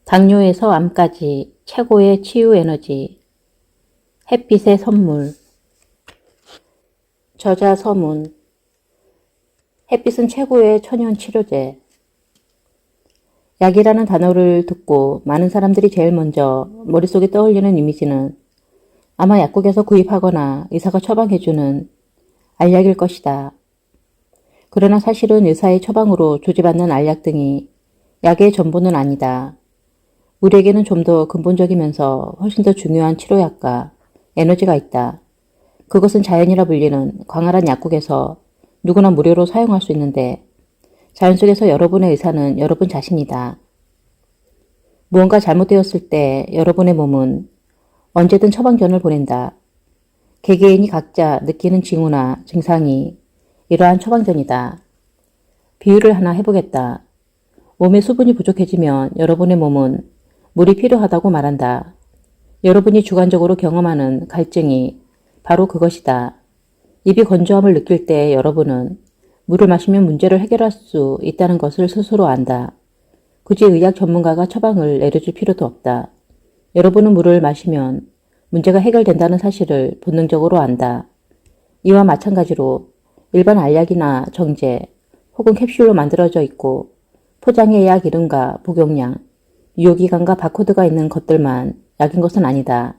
당뇨에서 암까지 최고의 치유 에너지. 햇빛의 선물. 저자 서문. 햇빛은 최고의 천연 치료제. 약이라는 단어를 듣고 많은 사람들이 제일 먼저 머릿속에 떠올리는 이미지는 아마 약국에서 구입하거나 의사가 처방해주는 알약일 것이다. 그러나 사실은 의사의 처방으로 조제받는 알약 등이 약의 전부는 아니다. 우리에게는 좀 더 근본적이면서 훨씬 더 중요한 치료약과 에너지가 있다. 그것은 자연이라 불리는 광활한 약국에서 누구나 무료로 사용할 수 있는데 자연 속에서 여러분의 의사는 여러분 자신이다. 무언가 잘못되었을 때 여러분의 몸은 언제든 처방전을 보낸다. 개개인이 각자 느끼는 징후나 증상이 이러한 처방전이다. 비유를 하나 해보겠다. 몸에 수분이 부족해지면 여러분의 몸은 물이 필요하다고 말한다. 여러분이 주관적으로 경험하는 갈증이 바로 그것이다. 입이 건조함을 느낄 때 여러분은 물을 마시면 문제를 해결할 수 있다는 것을 스스로 안다. 굳이 의학 전문가가 처방을 내려줄 필요도 없다. 여러분은 물을 마시면 문제가 해결된다는 사실을 본능적으로 안다. 이와 마찬가지로 일반 알약이나 정제 혹은 캡슐로 만들어져 있고 포장의 약 이름과 복용량, 유효기간과 바코드가 있는 것들만 약인 것은 아니다.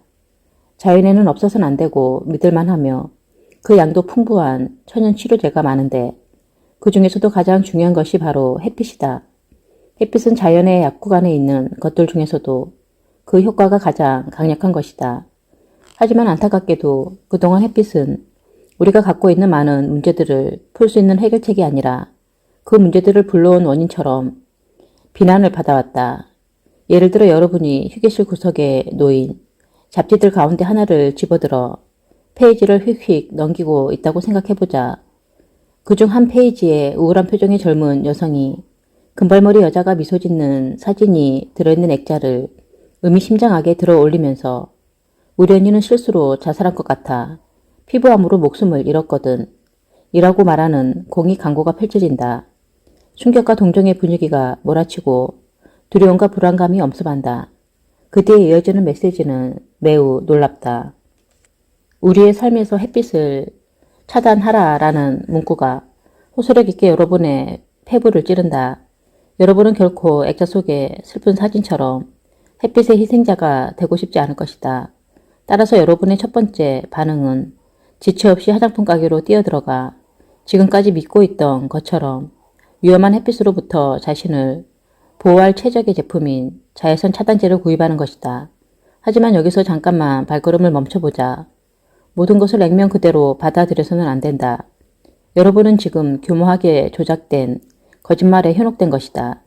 자연에는 없어서는 안 되고 믿을만 하며 그 양도 풍부한 천연 치료제가 많은데 그 중에서도 가장 중요한 것이 바로 햇빛이다. 햇빛은 자연의 약국 안에 있는 것들 중에서도 그 효과가 가장 강력한 것이다. 하지만 안타깝게도 그동안 햇빛은 우리가 갖고 있는 많은 문제들을 풀 수 있는 해결책이 아니라 그 문제들을 불러온 원인처럼 비난을 받아왔다. 예를 들어 여러분이 휴게실 구석에 놓인 잡지들 가운데 하나를 집어들어 페이지를 휙휙 넘기고 있다고 생각해보자. 그중 한 페이지에 우울한 표정의 젊은 여성이 금발머리 여자가 미소 짓는 사진이 들어있는 액자를 의미심장하게 들어 올리면서 우리 언니는 실수로 자살한 것 같아 피부암으로 목숨을 잃었거든. 이라고 말하는 공익 광고가 펼쳐진다. 충격과 동정의 분위기가 몰아치고 두려움과 불안감이 엄습한다. 그 뒤에 이어지는 메시지는 매우 놀랍다. 우리의 삶에서 햇빛을 차단하라라는 문구가 호소력 있게 여러분의 폐부를 찌른다. 여러분은 결코 액자 속의 슬픈 사진처럼 햇빛의 희생자가 되고 싶지 않을 것이다. 따라서 여러분의 첫 번째 반응은 지체 없이 화장품 가게로 뛰어들어가 지금까지 믿고 있던 것처럼 위험한 햇빛으로부터 자신을 보호할 최적의 제품인 자외선 차단제를 구입하는 것이다. 하지만 여기서 잠깐만 발걸음을 멈춰보자. 모든 것을 액면 그대로 받아들여서는 안 된다. 여러분은 지금 교모하게 조작된 거짓말에 현혹된 것이다.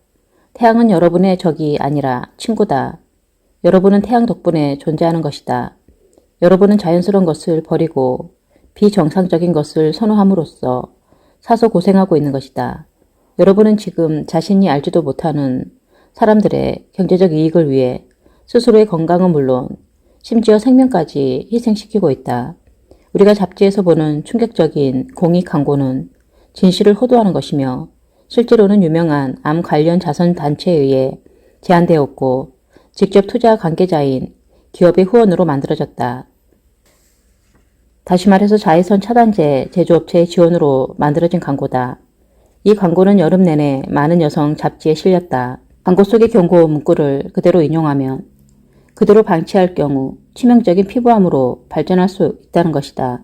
태양은 여러분의 적이 아니라 친구다. 여러분은 태양 덕분에 존재하는 것이다. 여러분은 자연스러운 것을 버리고 비정상적인 것을 선호함으로써 사서 고생하고 있는 것이다. 여러분은 지금 자신이 알지도 못하는 사람들의 경제적 이익을 위해 스스로의 건강은 물론 심지어 생명까지 희생시키고 있다. 우리가 잡지에서 보는 충격적인 공익 광고는 진실을 호도하는 것이며 실제로는 유명한 암 관련 자선단체에 의해 제안되었고 직접 투자 관계자인 기업의 후원으로 만들어졌다. 다시 말해서 자외선 차단제 제조업체의 지원으로 만들어진 광고다. 이 광고는 여름 내내 많은 여성 잡지에 실렸다. 광고 속의 경고 문구를 그대로 인용하면 그대로 방치할 경우 치명적인 피부암으로 발전할 수 있다는 것이다.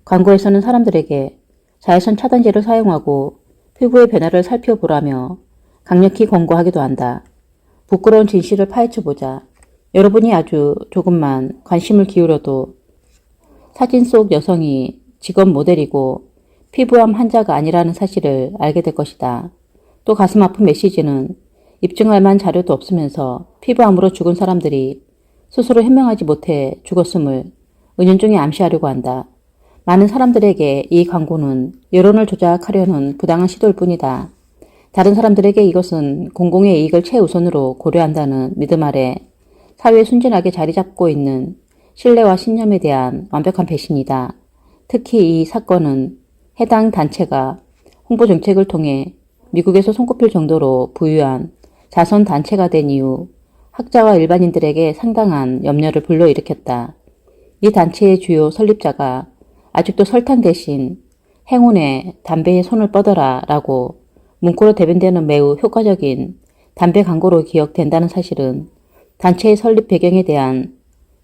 광고에서는 사람들에게 자외선 차단제를 사용하고 피부의 변화를 살펴보라며 강력히 권고하기도 한다. 부끄러운 진실을 파헤쳐보자. 여러분이 아주 조금만 관심을 기울여도 사진 속 여성이 직업 모델이고 피부암 환자가 아니라는 사실을 알게 될 것이다. 또 가슴 아픈 메시지는 입증할 만한 자료도 없으면서 피부암으로 죽은 사람들이 스스로 현명하지 못해 죽었음을 은연중에 암시하려고 한다. 많은 사람들에게 이 광고는 여론을 조작하려는 부당한 시도일 뿐이다. 다른 사람들에게 이것은 공공의 이익을 최우선으로 고려한다는 믿음 아래 사회에 순진하게 자리 잡고 있는 신뢰와 신념에 대한 완벽한 배신이다. 특히 이 사건은 해당 단체가 홍보 정책을 통해 미국에서 손꼽힐 정도로 부유한 자선 단체가 된 이후 학자와 일반인들에게 상당한 염려를 불러일으켰다. 이 단체의 주요 설립자가 아직도 설탕 대신 행운에 담배에 손을 뻗어라 라고 문구로 대변되는 매우 효과적인 담배 광고로 기억된다는 사실은 단체의 설립 배경에 대한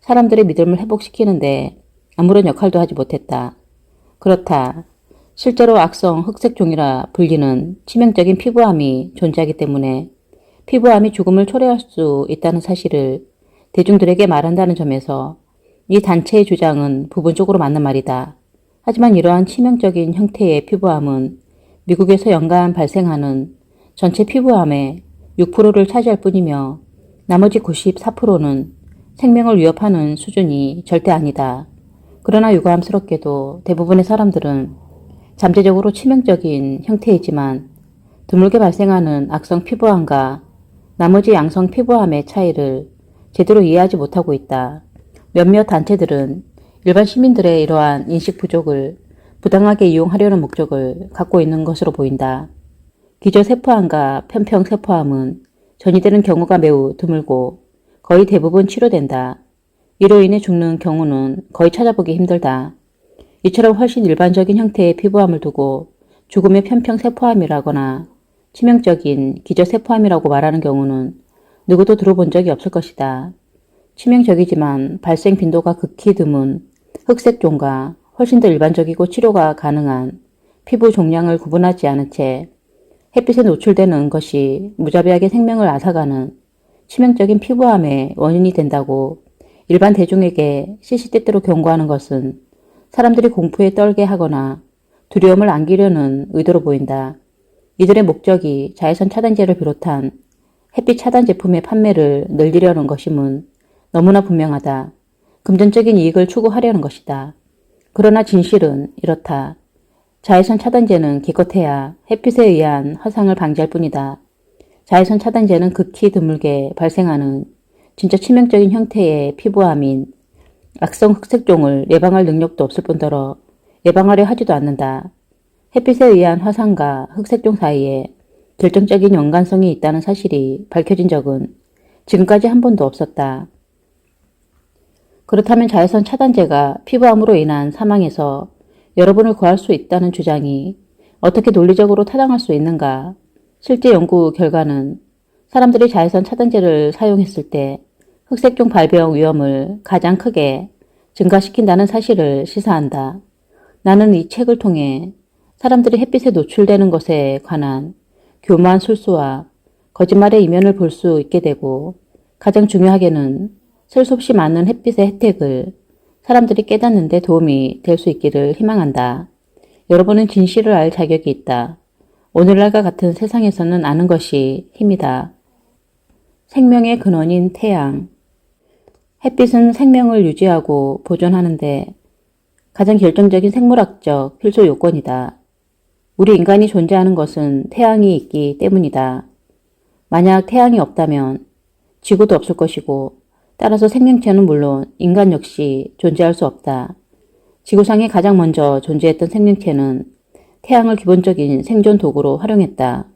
사람들의 믿음을 회복시키는데 아무런 역할도 하지 못했다. 그렇다. 실제로 악성 흑색종이라 불리는 치명적인 피부암이 존재하기 때문에 피부암이 죽음을 초래할 수 있다는 사실을 대중들에게 말한다는 점에서 이 단체의 주장은 부분적으로 맞는 말이다. 하지만 이러한 치명적인 형태의 피부암은 미국에서 연간 발생하는 전체 피부암의 6%를 차지할 뿐이며 나머지 94%는 생명을 위협하는 수준이 절대 아니다. 그러나 유감스럽게도 대부분의 사람들은 잠재적으로 치명적인 형태이지만 드물게 발생하는 악성 피부암과 나머지 양성 피부암의 차이를 제대로 이해하지 못하고 있다. 몇몇 단체들은 일반 시민들의 이러한 인식 부족을 부당하게 이용하려는 목적을 갖고 있는 것으로 보인다. 기저세포암과 편평세포암은 전이되는 경우가 매우 드물고 거의 대부분 치료된다. 이로 인해 죽는 경우는 거의 찾아보기 힘들다. 이처럼 훨씬 일반적인 형태의 피부암을 두고 죽음의 편평세포암이라거나 치명적인 기저세포암이라고 말하는 경우는 누구도 들어본 적이 없을 것이다. 치명적이지만 발생 빈도가 극히 드문 흑색종과 훨씬 더 일반적이고 치료가 가능한 피부 종양을 구분하지 않은 채 햇빛에 노출되는 것이 무자비하게 생명을 앗아가는 치명적인 피부암의 원인이 된다고 일반 대중에게 시시때때로 경고하는 것은 사람들이 공포에 떨게 하거나 두려움을 안기려는 의도로 보인다. 이들의 목적이 자외선 차단제를 비롯한 햇빛 차단 제품의 판매를 늘리려는 것임은 너무나 분명하다. 금전적인 이익을 추구하려는 것이다. 그러나 진실은 이렇다. 자외선 차단제는 기껏해야 햇빛에 의한 화상을 방지할 뿐이다. 자외선 차단제는 극히 드물게 발생하는 진짜 치명적인 형태의 피부암인 악성 흑색종을 예방할 능력도 없을 뿐더러 예방하려 하지도 않는다. 햇빛에 의한 화상과 흑색종 사이에 결정적인 연관성이 있다는 사실이 밝혀진 적은 지금까지 한 번도 없었다. 그렇다면 자외선 차단제가 피부암으로 인한 사망에서 여러분을 구할 수 있다는 주장이 어떻게 논리적으로 타당할 수 있는가? 실제 연구 결과는 사람들이 자외선 차단제를 사용했을 때 흑색종 발병 위험을 가장 크게 증가시킨다는 사실을 시사한다. 나는 이 책을 통해 사람들이 햇빛에 노출되는 것에 관한 교묘한 술수와 거짓말의 이면을 볼 수 있게 되고 가장 중요하게는 셀 수 없이 많은 햇빛의 혜택을 사람들이 깨닫는 데 도움이 될 수 있기를 희망한다. 여러분은 진실을 알 자격이 있다. 오늘날과 같은 세상에서는 아는 것이 힘이다. 생명의 근원인 태양. 햇빛은 생명을 유지하고 보존하는데 가장 결정적인 생물학적 필수 요건이다. 우리 인간이 존재하는 것은 태양이 있기 때문이다. 만약 태양이 없다면 지구도 없을 것이고 따라서 생명체는 물론 인간 역시 존재할 수 없다. 지구상에 가장 먼저 존재했던 생명체는 태양을 기본적인 생존 도구로 활용했다.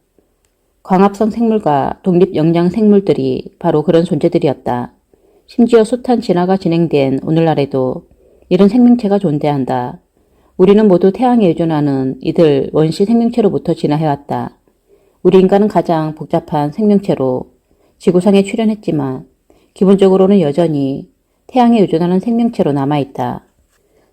광합성 생물과 독립영양 생물들이 바로 그런 존재들이었다. 심지어 숱한 진화가 진행된 오늘날에도 이런 생명체가 존재한다. 우리는 모두 태양에 의존하는 이들 원시 생명체로부터 진화해왔다. 우리 인간은 가장 복잡한 생명체로 지구상에 출현했지만 기본적으로는 여전히 태양에 의존하는 생명체로 남아있다.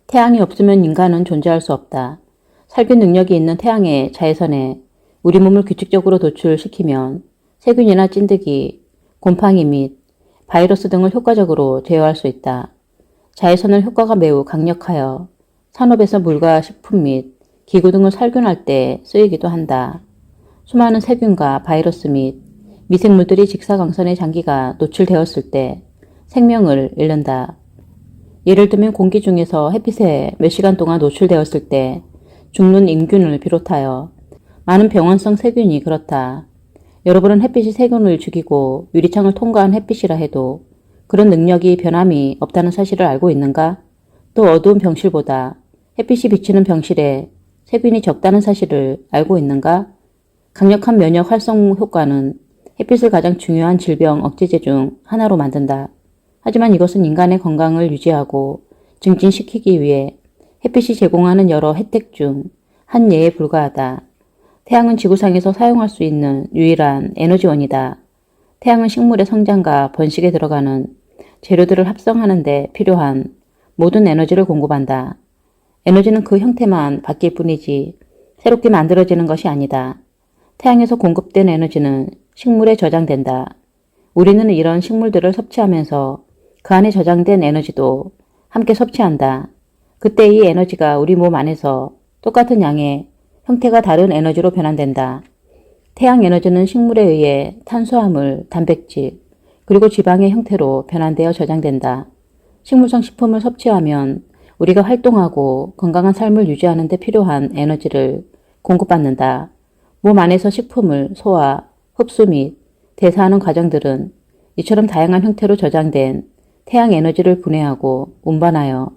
태양이 없으면 인간은 존재할 수 없다. 살균 능력이 있는 태양의 자외선에 우리 몸을 규칙적으로 노출시키면 세균이나 찐득이, 곰팡이 및 바이러스 등을 효과적으로 제어할 수 있다. 자외선은 효과가 매우 강력하여 산업에서 물과 식품 및 기구 등을 살균할 때 쓰이기도 한다. 수많은 세균과 바이러스 및 미생물들이 직사광선의 장기가 노출되었을 때 생명을 잃는다. 예를 들면 공기 중에서 햇빛에 몇 시간 동안 노출되었을 때 죽는 임균을 비롯하여 많은 병원성 세균이 그렇다. 여러분은 햇빛이 세균을 죽이고 유리창을 통과한 햇빛이라 해도 그런 능력이 변함이 없다는 사실을 알고 있는가? 또 어두운 병실보다 햇빛이 비치는 병실에 세균이 적다는 사실을 알고 있는가? 강력한 면역 활성 효과는 햇빛을 가장 중요한 질병 억제제 중 하나로 만든다. 하지만 이것은 인간의 건강을 유지하고 증진시키기 위해 햇빛이 제공하는 여러 혜택 중 한 예에 불과하다. 태양은 지구상에서 사용할 수 있는 유일한 에너지원이다. 태양은 식물의 성장과 번식에 들어가는 재료들을 합성하는 데 필요한 모든 에너지를 공급한다. 에너지는 그 형태만 바뀔 뿐이지 새롭게 만들어지는 것이 아니다. 태양에서 공급된 에너지는 식물에 저장된다. 우리는 이런 식물들을 섭취하면서 그 안에 저장된 에너지도 함께 섭취한다. 그때 이 에너지가 우리 몸 안에서 똑같은 양의 형태가 다른 에너지로 변환된다. 태양 에너지는 식물에 의해 탄수화물, 단백질, 그리고 지방의 형태로 변환되어 저장된다. 식물성 식품을 섭취하면 우리가 활동하고 건강한 삶을 유지하는 데 필요한 에너지를 공급받는다. 몸 안에서 식품을 소화, 흡수 및 대사하는 과정들은 이처럼 다양한 형태로 저장된 태양 에너지를 분해하고 운반하여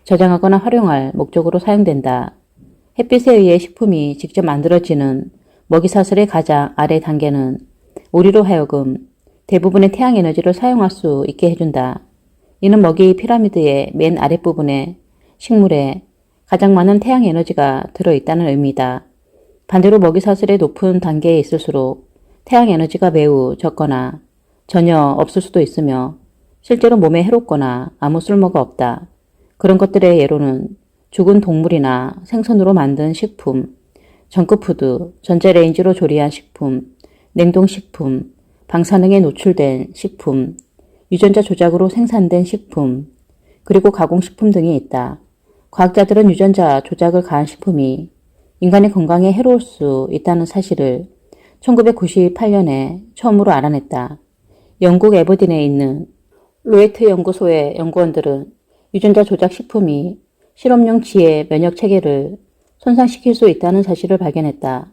저장하거나 활용할 목적으로 사용된다. 햇빛에 의해 식품이 직접 만들어지는 먹이사슬의 가장 아래 단계는 우리로 하여금 대부분의 태양 에너지를 사용할 수 있게 해준다. 이는 먹이 피라미드의 맨 아랫부분에 식물에 가장 많은 태양 에너지가 들어있다는 의미다. 반대로 먹이사슬의 높은 단계에 있을수록 태양 에너지가 매우 적거나 전혀 없을 수도 있으며 실제로 몸에 해롭거나 아무 쓸모가 없다. 그런 것들의 예로는 죽은 동물이나 생선으로 만든 식품, 정크푸드, 전자레인지로 조리한 식품, 냉동식품, 방사능에 노출된 식품, 유전자 조작으로 생산된 식품, 그리고 가공식품 등이 있다. 과학자들은 유전자 조작을 가한 식품이 인간의 건강에 해로울 수 있다는 사실을 1998년에 처음으로 알아냈다. 영국 에버딘에 있는 로에트 연구소의 연구원들은 유전자 조작 식품이 실험용 쥐의 면역 체계를 손상시킬 수 있다는 사실을 발견했다.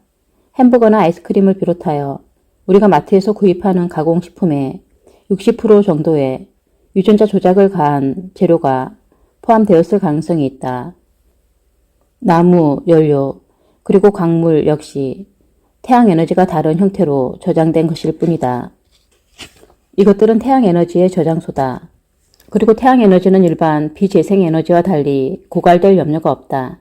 햄버거나 아이스크림을 비롯하여 우리가 마트에서 구입하는 가공식품의 60% 정도의 유전자 조작을 가한 재료가 포함되었을 가능성이 있다. 나무, 연료, 그리고 광물 역시 태양 에너지가 다른 형태로 저장된 것일 뿐이다. 이것들은 태양 에너지의 저장소다. 그리고 태양 에너지는 일반 비재생 에너지와 달리 고갈될 염려가 없다.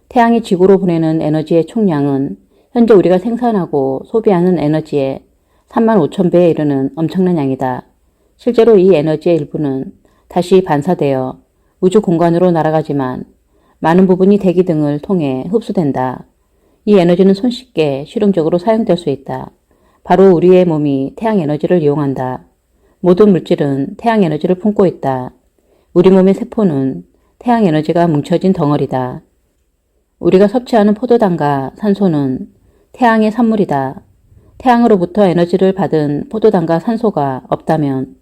태양이 지구로 보내는 에너지의 총량은 현재 우리가 생산하고 소비하는 에너지의 35,000배에 이르는 엄청난 양이다. 실제로 이 에너지의 일부는 다시 반사되어 우주 공간으로 날아가지만 많은 부분이 대기 등을 통해 흡수된다. 이 에너지는 손쉽게 실용적으로 사용될 수 있다. 바로 우리의 몸이 태양 에너지를 이용한다. 모든 물질은 태양 에너지를 품고 있다. 우리 몸의 세포는 태양 에너지가 뭉쳐진 덩어리다. 우리가 섭취하는 포도당과 산소는 태양의 산물이다. 태양으로부터 에너지를 받은 포도당과 산소가 없다면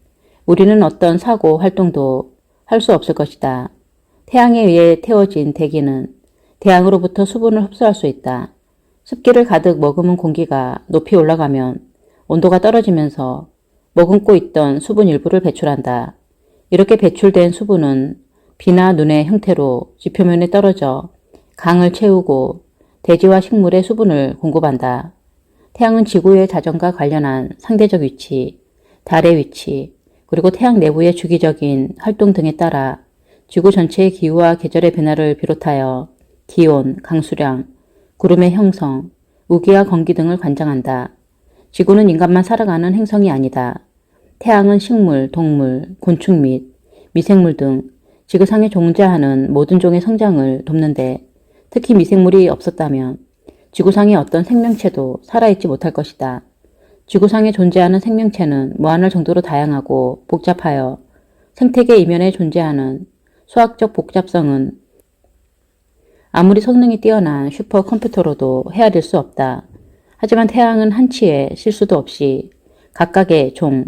우리는 어떤 사고 활동도 할 수 없을 것이다. 태양에 의해 태워진 대기는 태양으로부터 수분을 흡수할 수 있다. 습기를 가득 머금은 공기가 높이 올라가면 온도가 떨어지면서 머금고 있던 수분 일부를 배출한다. 이렇게 배출된 수분은 비나 눈의 형태로 지표면에 떨어져 강을 채우고 대지와 식물에 수분을 공급한다. 태양은 지구의 자전과 관련한 상대적 위치, 달의 위치, 그리고 태양 내부의 주기적인 활동 등에 따라 지구 전체의 기후와 계절의 변화를 비롯하여 기온, 강수량, 구름의 형성, 우기와 건기 등을 관장한다. 지구는 인간만 살아가는 행성이 아니다. 태양은 식물, 동물, 곤충 및 미생물 등 지구상에 존재하는 모든 종의 성장을 돕는데 특히 미생물이 없었다면 지구상의 어떤 생명체도 살아있지 못할 것이다. 지구상에 존재하는 생명체는 무한할 정도로 다양하고 복잡하여 생태계 이면에 존재하는 수학적 복잡성은 아무리 성능이 뛰어난 슈퍼컴퓨터로도 헤아릴 수 없다. 하지만 태양은 한치의 실수도 없이 각각의 종,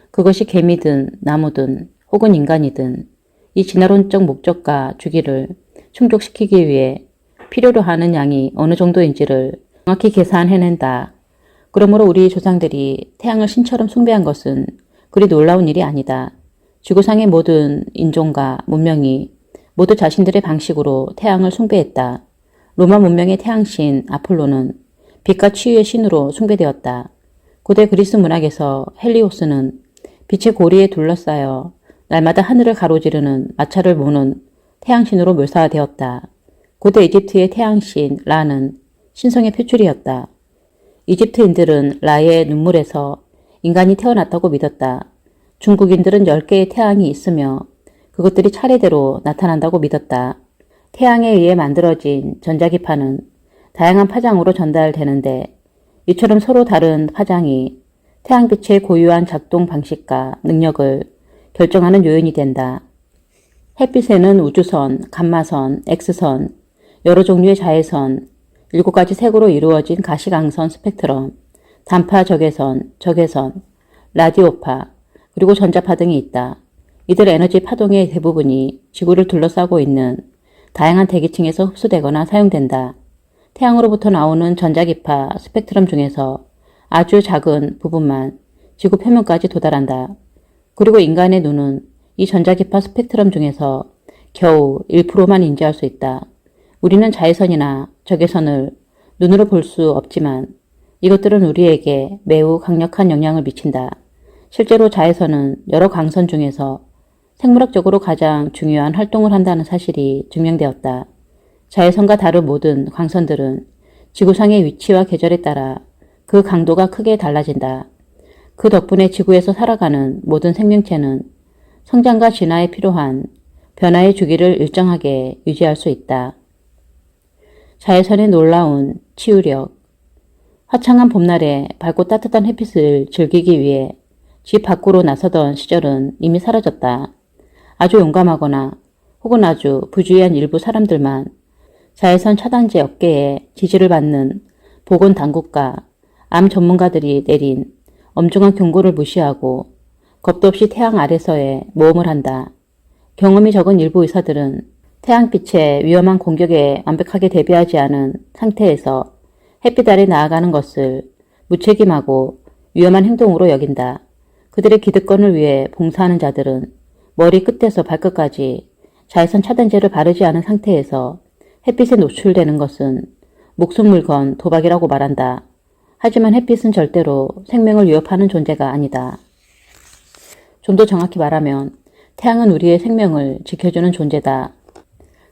그것이 개미든 나무든 혹은 인간이든 이 진화론적 목적과 주기를 충족시키기 위해 필요로 하는 양이 어느 정도인지를 정확히 계산해낸다. 그러므로 우리 조상들이 태양을 신처럼 숭배한 것은 그리 놀라운 일이 아니다. 지구상의 모든 인종과 문명이 모두 자신들의 방식으로 태양을 숭배했다. 로마 문명의 태양신 아폴로는 빛과 치유의 신으로 숭배되었다. 고대 그리스 문학에서 헬리오스는 빛의 고리에 둘러싸여 날마다 하늘을 가로지르는 마차를 모는 태양신으로 묘사되었다. 고대 이집트의 태양신 라는 신성의 표출이었다. 이집트인들은 라의 눈물에서 인간이 태어났다고 믿었다. 중국인들은 10개의 태양이 있으며 그것들이 차례대로 나타난다고 믿었다. 태양에 의해 만들어진 전자기파는 다양한 파장으로 전달되는데 이처럼 서로 다른 파장이 태양빛의 고유한 작동 방식과 능력을 결정하는 요인이 된다. 햇빛에는 우주선, 감마선, X선, 여러 종류의 자외선, 7가지 색으로 이루어진 가시광선 스펙트럼, 단파 적외선, 라디오파, 그리고 전자파 등이 있다. 이들 에너지 파동의 대부분이 지구를 둘러싸고 있는 다양한 대기층에서 흡수되거나 사용된다. 태양으로부터 나오는 전자기파 스펙트럼 중에서 아주 작은 부분만 지구 표면까지 도달한다. 그리고 인간의 눈은 이 전자기파 스펙트럼 중에서 겨우 1%만 인지할 수 있다. 우리는 자외선이나 적외선을 눈으로 볼 수 없지만 이것들은 우리에게 매우 강력한 영향을 미친다. 실제로 자외선은 여러 광선 중에서 생물학적으로 가장 중요한 활동을 한다는 사실이 증명되었다. 자외선과 다른 모든 광선들은 지구상의 위치와 계절에 따라 그 강도가 크게 달라진다. 그 덕분에 지구에서 살아가는 모든 생명체는 성장과 진화에 필요한 변화의 주기를 일정하게 유지할 수 있다. 자외선의 놀라운 치유력. 화창한 봄날에 밝고 따뜻한 햇빛을 즐기기 위해 집 밖으로 나서던 시절은 이미 사라졌다. 아주 용감하거나 혹은 아주 부주의한 일부 사람들만 자외선 차단제 업계에 지지를 받는 보건당국과 암 전문가들이 내린 엄중한 경고를 무시하고 겁도 없이 태양 아래서의 모험을 한다. 경험이 적은 일부 의사들은 태양빛의 위험한 공격에 완벽하게 대비하지 않은 상태에서 햇빛 아래 나아가는 것을 무책임하고 위험한 행동으로 여긴다. 그들의 기득권을 위해 봉사하는 자들은 머리 끝에서 발끝까지 자외선 차단제를 바르지 않은 상태에서 햇빛에 노출되는 것은 목숨을 건 도박이라고 말한다. 하지만 햇빛은 절대로 생명을 위협하는 존재가 아니다. 좀 더 정확히 말하면 태양은 우리의 생명을 지켜주는 존재다.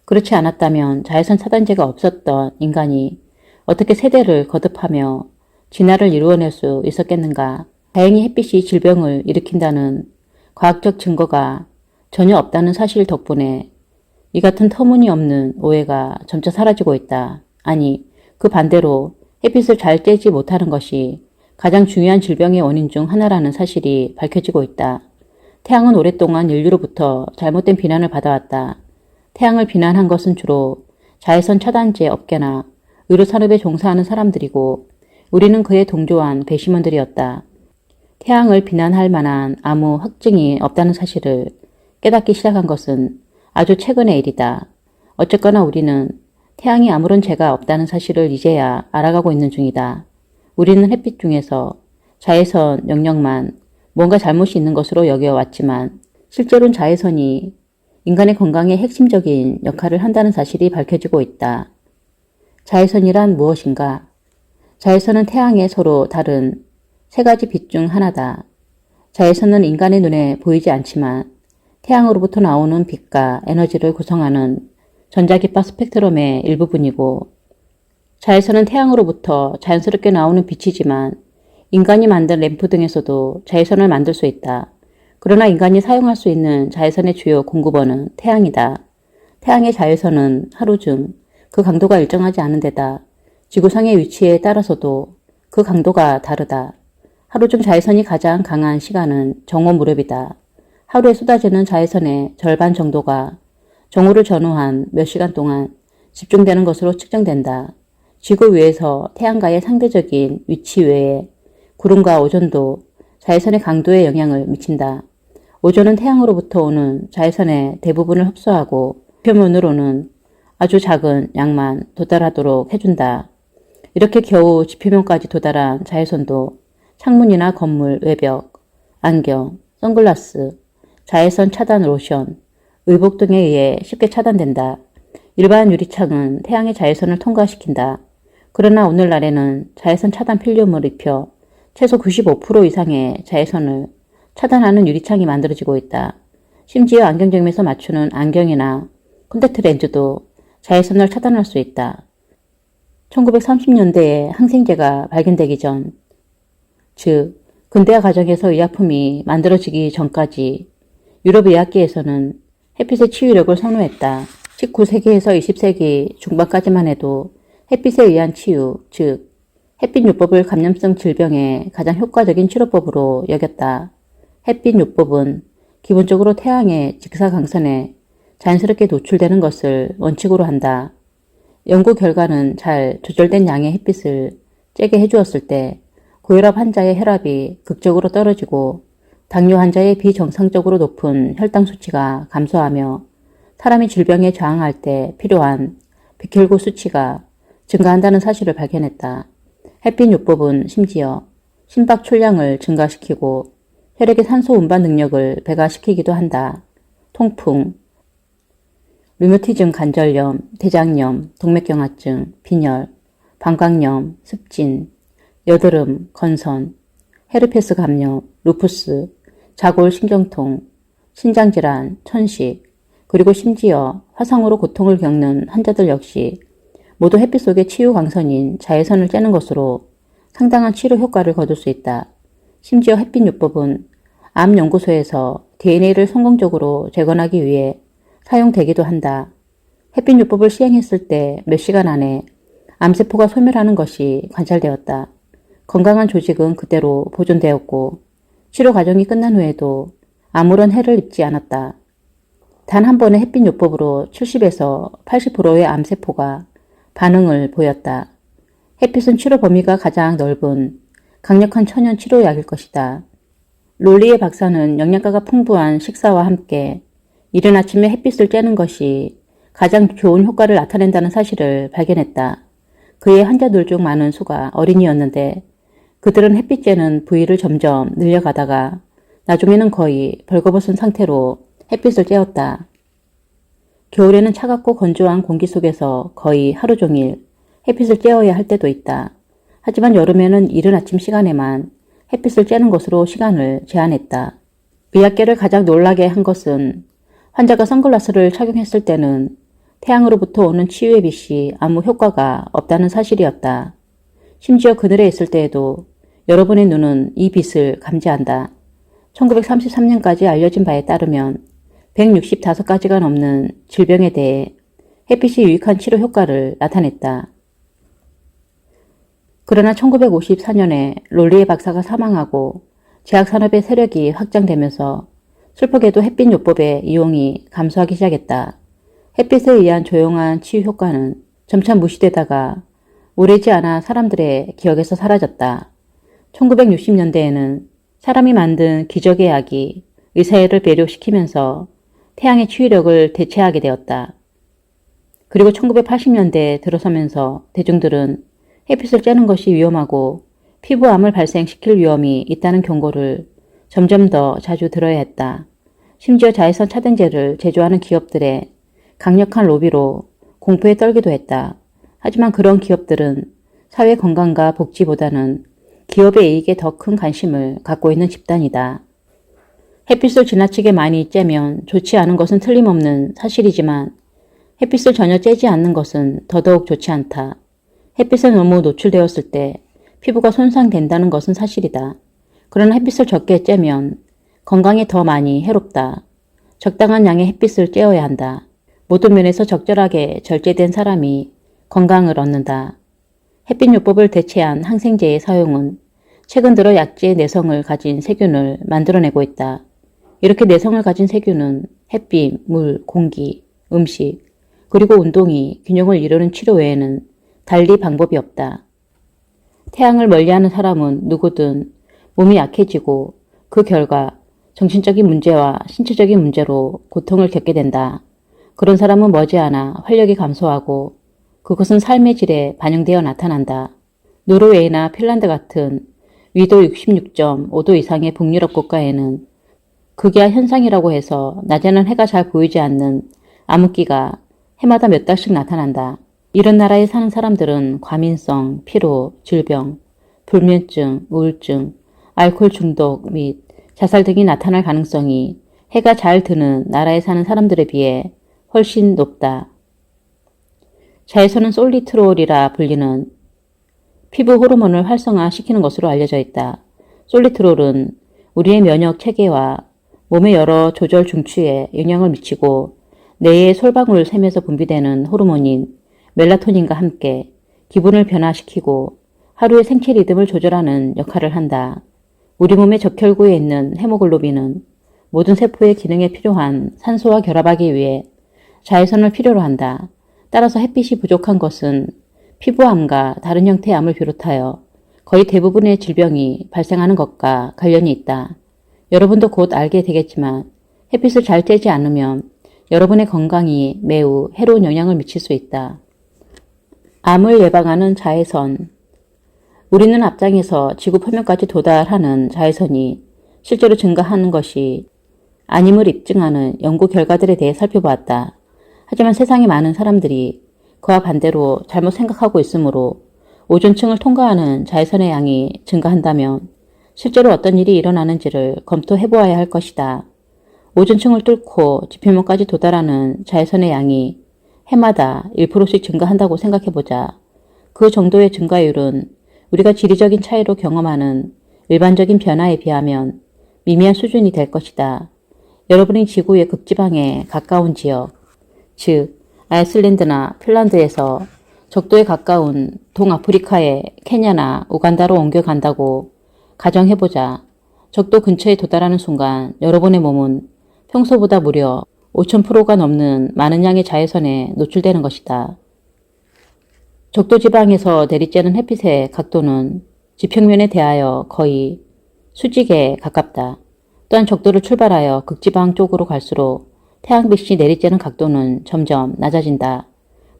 그렇지 않았다면 자외선 차단제가 없었던 인간이 어떻게 세대를 거듭하며 진화를 이루어낼 수 있었겠는가. 다행히 햇빛이 질병을 일으킨다는 과학적 증거가 전혀 없다는 사실 덕분에 이 같은 터무니없는 오해가 점차 사라지고 있다. 아니, 그 반대로 햇빛을 잘 쬐지 못하는 것이 가장 중요한 질병의 원인 중 하나라는 사실이 밝혀지고 있다. 태양은 오랫동안 인류로부터 잘못된 비난을 받아왔다. 태양을 비난한 것은 주로 자외선 차단제 업계나 의료산업에 종사하는 사람들이고 우리는 그에 동조한 배심원들이었다. 태양을 비난할 만한 아무 확증이 없다는 사실을 깨닫기 시작한 것은 아주 최근의 일이다. 어쨌거나 우리는 태양이 아무런 죄가 없다는 사실을 이제야 알아가고 있는 중이다. 우리는 햇빛 중에서 자외선 영역만 뭔가 잘못이 있는 것으로 여겨왔지만 실제로는 자외선이 인간의 건강에 핵심적인 역할을 한다는 사실이 밝혀지고 있다. 자외선이란 무엇인가? 자외선은 태양의 서로 다른 3가지 빛 중 하나다. 자외선은 인간의 눈에 보이지 않지만 태양으로부터 나오는 빛과 에너지를 구성하는 전자기파 스펙트럼의 일부분이고 자외선은 태양으로부터 자연스럽게 나오는 빛이지만 인간이 만든 램프 등에서도 자외선을 만들 수 있다. 그러나 인간이 사용할 수 있는 자외선의 주요 공급원은 태양이다. 태양의 자외선은 하루 중 그 강도가 일정하지 않은 데다 지구상의 위치에 따라서도 그 강도가 다르다. 하루 중 자외선이 가장 강한 시간은 정오 무렵이다. 하루에 쏟아지는 자외선의 절반 정도가 정오를 전후한 몇 시간 동안 집중되는 것으로 측정된다. 지구 위에서 태양과의 상대적인 위치 외에 구름과 오존도 자외선의 강도에 영향을 미친다. 오존은 태양으로부터 오는 자외선의 대부분을 흡수하고 지표면으로는 아주 작은 양만 도달하도록 해준다. 이렇게 겨우 지표면까지 도달한 자외선도 창문이나 건물 외벽, 안경, 선글라스, 자외선 차단 로션, 의복 등에 의해 쉽게 차단된다. 일반 유리창은 태양의 자외선을 통과시킨다. 그러나 오늘날에는 자외선 차단 필름을 입혀 최소 95% 이상의 자외선을 차단하는 유리창이 만들어지고 있다. 심지어 안경점에서 맞추는 안경이나 콘택트 렌즈도 자외선을 차단할 수 있다. 1930년대에 항생제가 발견되기 전, 즉 근대화 과정에서 의약품이 만들어지기 전까지 유럽 의학계에서는 햇빛의 치유력을 선호했다. 19세기에서 20세기 중반까지만 해도 햇빛에 의한 치유, 즉 햇빛요법을 감염성 질병에 가장 효과적인 치료법으로 여겼다. 햇빛요법은 기본적으로 태양의 직사광선에 자연스럽게 노출되는 것을 원칙으로 한다. 연구 결과는 잘 조절된 양의 햇빛을 쬐게 해주었을 때 고혈압 환자의 혈압이 극적으로 떨어지고 당뇨 환자의 비정상적으로 높은 혈당 수치가 감소하며 사람이 질병에 저항할 때 필요한 백혈구 수치가 증가한다는 사실을 발견했다. 햇빛요법은 심지어 심박 출량을 증가시키고 혈액의 산소 운반 능력을 배가시키기도 한다. 통풍, 류마티즘 관절염, 대장염, 동맥경화증, 빈혈, 방광염, 습진, 여드름, 건선, 헤르페스 감염, 루푸스, 자골 신경통, 신장질환, 천식, 그리고 심지어 화상으로 고통을 겪는 환자들 역시 모두 햇빛 속의 치유 광선인 자외선을 쬐는 것으로 상당한 치료 효과를 거둘 수 있다. 심지어 햇빛요법은 암연구소에서 DNA를 성공적으로 재건하기 위해 사용되기도 한다. 햇빛요법을 시행했을 때 몇 시간 안에 암세포가 소멸하는 것이 관찰되었다. 건강한 조직은 그대로 보존되었고 치료 과정이 끝난 후에도 아무런 해를 입지 않았다. 단 한 번의 햇빛요법으로 70에서 80%의 암세포가 반응을 보였다. 햇빛은 치료 범위가 가장 넓은 강력한 천연 치료약일 것이다. 롤리의 박사는 영양가가 풍부한 식사와 함께 이른 아침에 햇빛을 쬐는 것이 가장 좋은 효과를 나타낸다는 사실을 발견했다. 그의 환자들 중 많은 수가 어린이였는데 그들은 햇빛 쬐는 부위를 점점 늘려가다가 나중에는 거의 벌거벗은 상태로 햇빛을 쬐었다. 겨울에는 차갑고 건조한 공기 속에서 거의 하루 종일 햇빛을 쬐어야 할 때도 있다. 하지만 여름에는 이른 아침 시간에만 햇빛을 쬐는 것으로 시간을 제한했다. 의학계를 가장 놀라게 한 것은 환자가 선글라스를 착용했을 때는 태양으로부터 오는 치유의 빛이 아무 효과가 없다는 사실이었다. 심지어 그늘에 있을 때에도 여러분의 눈은 이 빛을 감지한다. 1933년까지 알려진 바에 따르면 165가지가 넘는 질병에 대해 햇빛이 유익한 치료 효과를 나타냈다. 그러나 1954년에 롤리의 박사가 사망하고 제약산업의 세력이 확장되면서 슬프게도 햇빛요법의 이용이 감소하기 시작했다. 햇빛에 의한 조용한 치유 효과는 점차 무시되다가 오래지 않아 사람들의 기억에서 사라졌다. 1960년대에는 사람이 만든 기적의 약이 의사를 배려시키면서 태양의 치유력을 대체하게 되었다. 그리고 1980년대에 들어서면서 대중들은 햇빛을 쬐는 것이 위험하고 피부암을 발생시킬 위험이 있다는 경고를 점점 더 자주 들어야 했다. 심지어 자외선 차단제를 제조하는 기업들의 강력한 로비로 공포에 떨기도 했다. 하지만 그런 기업들은 사회 건강과 복지보다는 기업의 이익에 더 큰 관심을 갖고 있는 집단이다. 햇빛을 지나치게 많이 쬐면 좋지 않은 것은 틀림없는 사실이지만 햇빛을 전혀 쬐지 않는 것은 더더욱 좋지 않다. 햇빛에 너무 노출되었을 때 피부가 손상된다는 것은 사실이다. 그러나 햇빛을 적게 쬐면 건강에 더 많이 해롭다. 적당한 양의 햇빛을 쬐어야 한다. 모든 면에서 적절하게 절제된 사람이 건강을 얻는다. 햇빛요법을 대체한 항생제의 사용은 최근 들어 약재의 내성을 가진 세균을 만들어내고 있다. 이렇게 내성을 가진 세균은 햇빛, 물, 공기, 음식, 그리고 운동이 균형을 이루는 치료 외에는 달리 방법이 없다. 태양을 멀리하는 사람은 누구든 몸이 약해지고 그 결과 정신적인 문제와 신체적인 문제로 고통을 겪게 된다. 그런 사람은 머지않아 활력이 감소하고 그것은 삶의 질에 반영되어 나타난다. 노르웨이나 핀란드 같은 위도 66.5도 이상의 북유럽 국가에는 극야 현상이라고 해서 낮에는 해가 잘 보이지 않는 암흑기가 해마다 몇 달씩 나타난다. 이런 나라에 사는 사람들은 과민성, 피로, 질병, 불면증, 우울증, 알코올 중독 및 자살 등이 나타날 가능성이 해가 잘 드는 나라에 사는 사람들에 비해 훨씬 높다. 자외선은 솔리트롤이라 불리는 피부 호르몬을 활성화시키는 것으로 알려져 있다. 솔리트롤은 우리의 면역 체계와 몸의 여러 조절 중추에 영향을 미치고 뇌의 솔방울 샘에서 분비되는 호르몬인 멜라토닌과 함께 기분을 변화시키고 하루의 생체 리듬을 조절하는 역할을 한다. 우리 몸의 적혈구에 있는 헤모글로빈은 모든 세포의 기능에 필요한 산소와 결합하기 위해 자외선을 필요로 한다. 따라서 햇빛이 부족한 것은 피부암과 다른 형태의 암을 비롯하여 거의 대부분의 질병이 발생하는 것과 관련이 있다. 여러분도 곧 알게 되겠지만 햇빛을 잘 쬐지 않으면 여러분의 건강이 매우 해로운 영향을 미칠 수 있다. 암을 예방하는 자외선. 우리는 앞장에서 지구 표면까지 도달하는 자외선이 실제로 증가하는 것이 아님을 입증하는 연구 결과들에 대해 살펴보았다. 하지만 세상의 많은 사람들이 그와 반대로 잘못 생각하고 있으므로 오존층을 통과하는 자외선의 양이 증가한다면 실제로 어떤 일이 일어나는지를 검토해보아야 할 것이다. 오존층을 뚫고 지표면까지 도달하는 자외선의 양이 해마다 1%씩 증가한다고 생각해보자. 그 정도의 증가율은 우리가 지리적인 차이로 경험하는 일반적인 변화에 비하면 미미한 수준이 될 것이다. 여러분이 지구의 극지방에 가까운 지역, 즉 아이슬란드나 핀란드에서 적도에 가까운 동아프리카의 케냐나 우간다로 옮겨간다고 가정해보자. 적도 근처에 도달하는 순간 여러분의 몸은 평소보다 무려 5000%가 넘는 많은 양의 자외선에 노출되는 것이다. 적도 지방에서 내리쬐는 햇빛의 각도는 지평면에 대하여 거의 수직에 가깝다. 또한 적도를 출발하여 극지방 쪽으로 갈수록 태양빛이 내리쬐는 각도는 점점 낮아진다.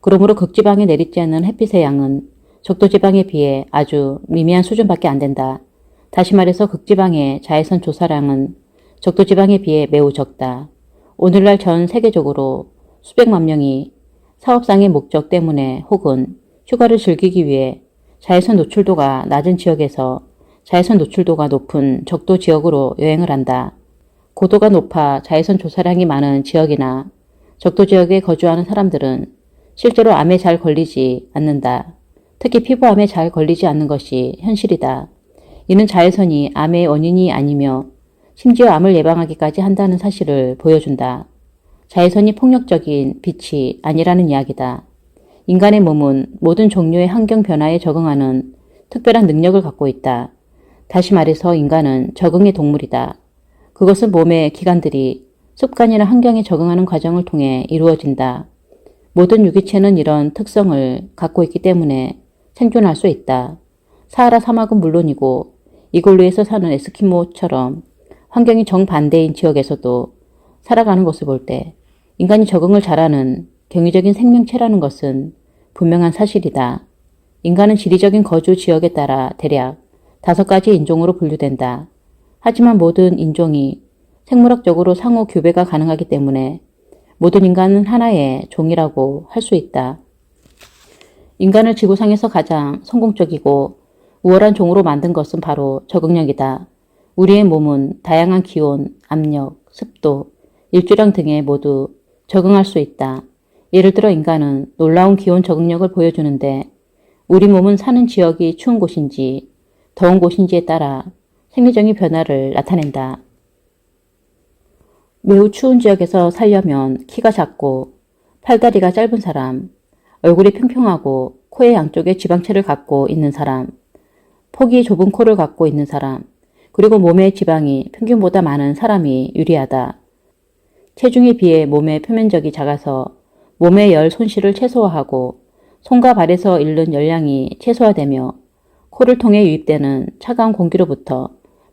그러므로 극지방에 내리쬐는 햇빛의 양은 적도 지방에 비해 아주 미미한 수준밖에 안 된다. 다시 말해서 극지방의 자외선 조사량은 적도 지방에 비해 매우 적다. 오늘날 전 세계적으로 수백만 명이 사업상의 목적 때문에 혹은 휴가를 즐기기 위해 자외선 노출도가 낮은 지역에서 자외선 노출도가 높은 적도 지역으로 여행을 한다. 고도가 높아 자외선 조사량이 많은 지역이나 적도 지역에 거주하는 사람들은 실제로 암에 잘 걸리지 않는다. 특히 피부암에 잘 걸리지 않는 것이 현실이다. 이는 자외선이 암의 원인이 아니며 심지어 암을 예방하기까지 한다는 사실을 보여준다. 자외선이 폭력적인 빛이 아니라는 이야기다. 인간의 몸은 모든 종류의 환경 변화에 적응하는 특별한 능력을 갖고 있다. 다시 말해서 인간은 적응의 동물이다. 그것은 몸의 기관들이 습관이나 환경에 적응하는 과정을 통해 이루어진다. 모든 유기체는 이런 특성을 갖고 있기 때문에 생존할 수 있다. 사하라 사막은 물론이고 이글루에서 사는 에스키모처럼 환경이 정반대인 지역에서도 살아가는 것을 볼 때 인간이 적응을 잘하는 경이적인 생명체라는 것은 분명한 사실이다. 인간은 지리적인 거주 지역에 따라 대략 5가지 인종으로 분류된다. 하지만 모든 인종이 생물학적으로 상호 교배가 가능하기 때문에 모든 인간은 하나의 종이라고 할 수 있다. 인간을 지구상에서 가장 성공적이고 우월한 종으로 만든 것은 바로 적응력이다. 우리의 몸은 다양한 기온, 압력, 습도, 일조량 등에 모두 적응할 수 있다. 예를 들어 인간은 놀라운 기온 적응력을 보여주는데 우리 몸은 사는 지역이 추운 곳인지 더운 곳인지에 따라 생리적인 변화를 나타낸다. 매우 추운 지역에서 살려면 키가 작고 팔다리가 짧은 사람, 얼굴이 평평하고 코의 양쪽에 지방체를 갖고 있는 사람, 폭이 좁은 코를 갖고 있는 사람, 그리고 몸의 지방이 평균보다 많은 사람이 유리하다. 체중에 비해 몸의 표면적이 작아서 몸의 열 손실을 최소화하고 손과 발에서 잃는 열량이 최소화되며 코를 통해 유입되는 차가운 공기로부터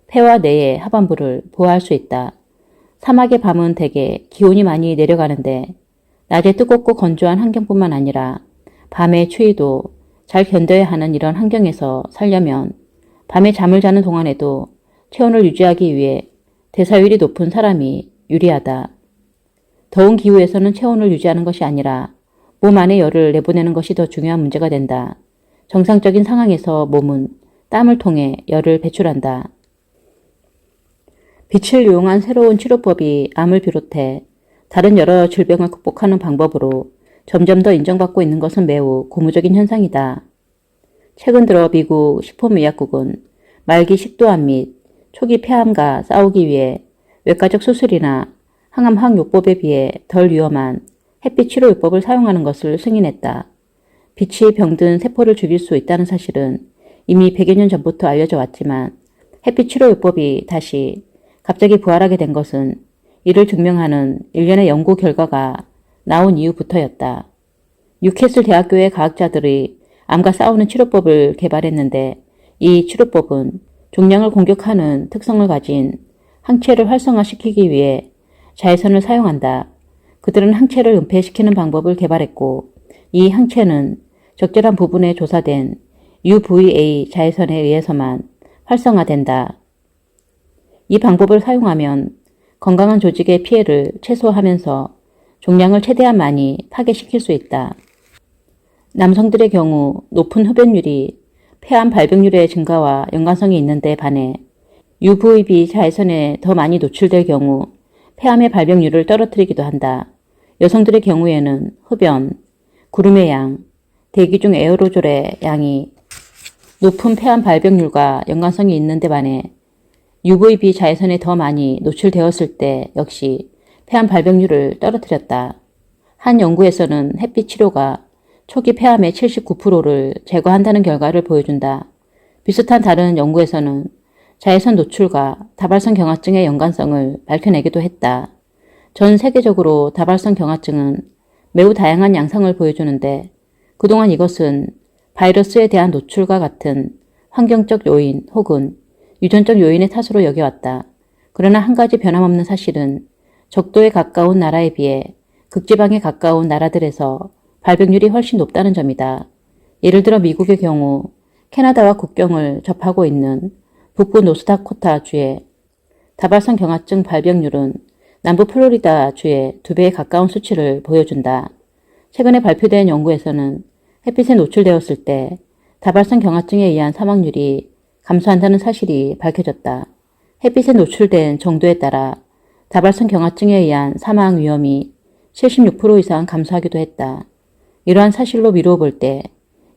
폐와 뇌의 하반부를 보호할 수 있다. 사막의 밤은 대개 기온이 많이 내려가는데 낮에 뜨겁고 건조한 환경뿐만 아니라 밤의 추위도 잘 견뎌야 하는 이런 환경에서 살려면 밤에 잠을 자는 동안에도 체온을 유지하기 위해 대사율이 높은 사람이 유리하다. 더운 기후에서는 체온을 유지하는 것이 아니라 몸 안에 열을 내보내는 것이 더 중요한 문제가 된다. 정상적인 상황에서 몸은 땀을 통해 열을 배출한다. 빛을 이용한 새로운 치료법이 암을 비롯해 다른 여러 질병을 극복하는 방법으로 점점 더 인정받고 있는 것은 매우 고무적인 현상이다. 최근 들어 미국 식품의약국은 말기 식도암 및 초기 폐암과 싸우기 위해 외과적 수술이나 항암 항요법에 비해 덜 위험한 햇빛 치료요법을 사용하는 것을 승인했다. 빛이 병든 세포를 죽일 수 있다는 사실은 이미 100여 년 전부터 알려져 왔지만 햇빛 치료요법이 다시 갑자기 부활하게 된 것은 이를 증명하는 일련의 연구 결과가 나온 이후부터였다. 뉴캐슬 대학교의 과학자들이 암과 싸우는 치료법을 개발했는데 이 치료법은 종양을 공격하는 특성을 가진 항체를 활성화시키기 위해 자외선을 사용한다. 그들은 항체를 은폐시키는 방법을 개발했고 이 항체는 적절한 부분에 조사된 UVA 자외선에 의해서만 활성화된다. 이 방법을 사용하면 건강한 조직의 피해를 최소화하면서 종양을 최대한 많이 파괴시킬 수 있다. 남성들의 경우 높은 흡연율이 폐암 발병률의 증가와 연관성이 있는데 반해 UVB 자외선에 더 많이 노출될 경우 폐암의 발병률을 떨어뜨리기도 한다. 여성들의 경우에는 흡연, 구름의 양, 대기 중 에어로졸의 양이 높은 폐암 발병률과 연관성이 있는데 반해 UVB 자외선에 더 많이 노출되었을 때 역시 폐암 발병률을 떨어뜨렸다. 한 연구에서는 햇빛 치료가 초기 폐암의 79%를 제거한다는 결과를 보여준다. 비슷한 다른 연구에서는 자외선 노출과 다발성 경화증의 연관성을 밝혀내기도 했다. 전 세계적으로 다발성 경화증은 매우 다양한 양상을 보여주는데 그동안 이것은 바이러스에 대한 노출과 같은 환경적 요인 혹은 유전적 요인의 탓으로 여겨왔다. 그러나 한 가지 변함없는 사실은 적도에 가까운 나라에 비해 극지방에 가까운 나라들에서 발병률이 훨씬 높다는 점이다. 예를 들어 미국의 경우 캐나다와 국경을 접하고 있는 북부 노스다코타 주의 다발성 경화증 발병률은 남부 플로리다 주의 2배에 가까운 수치를 보여준다. 최근에 발표된 연구에서는 햇빛에 노출되었을 때 다발성 경화증에 의한 사망률이 감소한다는 사실이 밝혀졌다. 햇빛에 노출된 정도에 따라 다발성 경화증에 의한 사망 위험이 76% 이상 감소하기도 했다. 이러한 사실로 미루어 볼 때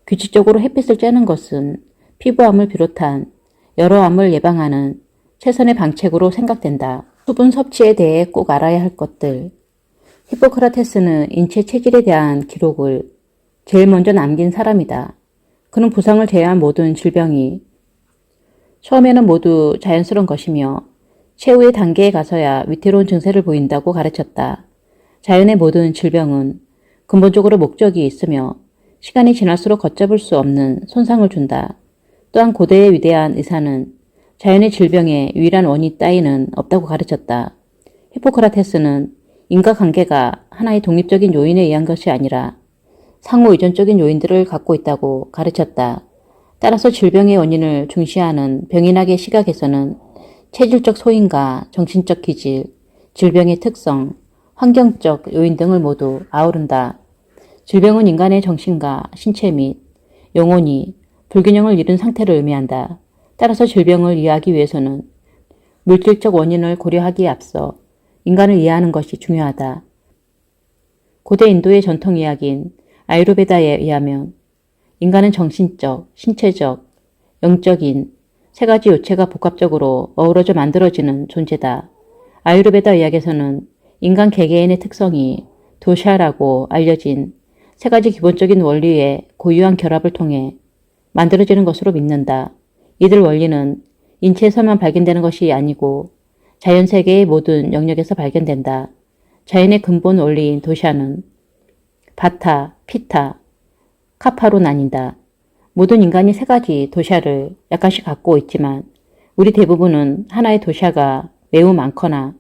규칙적으로 햇빛을 쬐는 것은 피부암을 비롯한 여러 암을 예방하는 최선의 방책으로 생각된다. 수분 섭취에 대해 꼭 알아야 할 것들. 히포크라테스는 인체 체질에 대한 기록을 제일 먼저 남긴 사람이다. 그는 부상을 제외한 모든 질병이 처음에는 모두 자연스러운 것이며 최후의 단계에 가서야 위태로운 증세를 보인다고 가르쳤다. 자연의 모든 질병은 근본적으로 목적이 있으며 시간이 지날수록 걷잡을 수 없는 손상을 준다. 또한 고대의 위대한 의사는 자연의 질병의 유일한 원인 따위는 없다고 가르쳤다. 히포크라테스는 인과관계가 하나의 독립적인 요인에 의한 것이 아니라 상호 의존적인 요인들을 갖고 있다고 가르쳤다. 따라서 질병의 원인을 중시하는 병인학의 시각에서는 체질적 소인과 정신적 기질, 질병의 특성, 환경적 요인 등을 모두 아우른다. 질병은 인간의 정신과 신체 및 영혼이 불균형을 잃은 상태를 의미한다. 따라서 질병을 이해하기 위해서는 물질적 원인을 고려하기에 앞서 인간을 이해하는 것이 중요하다. 고대 인도의 전통 이야기인 아유르베다에 의하면 인간은 정신적, 신체적, 영적인 세 가지 요체가 복합적으로 어우러져 만들어지는 존재다. 아유르베다 의학에서는 인간 개개인의 특성이 도샤라고 알려진 세 가지 기본적인 원리의 고유한 결합을 통해 만들어지는 것으로 믿는다. 이들 원리는 인체에서만 발견되는 것이 아니고 자연세계의 모든 영역에서 발견된다. 자연의 근본 원리인 도샤는 바타, 피타, 카파로 나뉜다. 모든 인간이 세 가지 도샤를 약간씩 갖고 있지만 우리 대부분은 하나의 도샤가 매우 많거나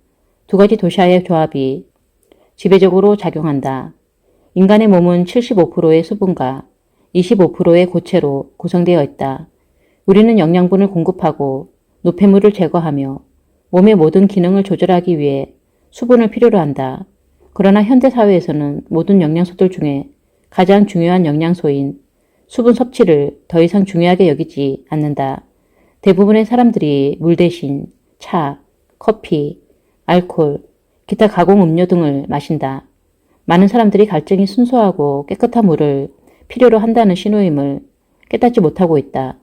두 가지 도샤의 조합이 지배적으로 작용한다. 인간의 몸은 75%의 수분과 25%의 고체로 구성되어 있다. 우리는 영양분을 공급하고 노폐물을 제거하며 몸의 모든 기능을 조절하기 위해 수분을 필요로 한다. 그러나 현대사회에서는 모든 영양소들 중에 가장 중요한 영양소인 수분 섭취를 더 이상 중요하게 여기지 않는다. 대부분의 사람들이 물 대신 차, 커피, 알코올, 기타 가공 음료 등을 마신다. 많은 사람들이 갈증이 순수하고 깨끗한 물을 필요로 한다는 신호임을 깨닫지 못하고 있다.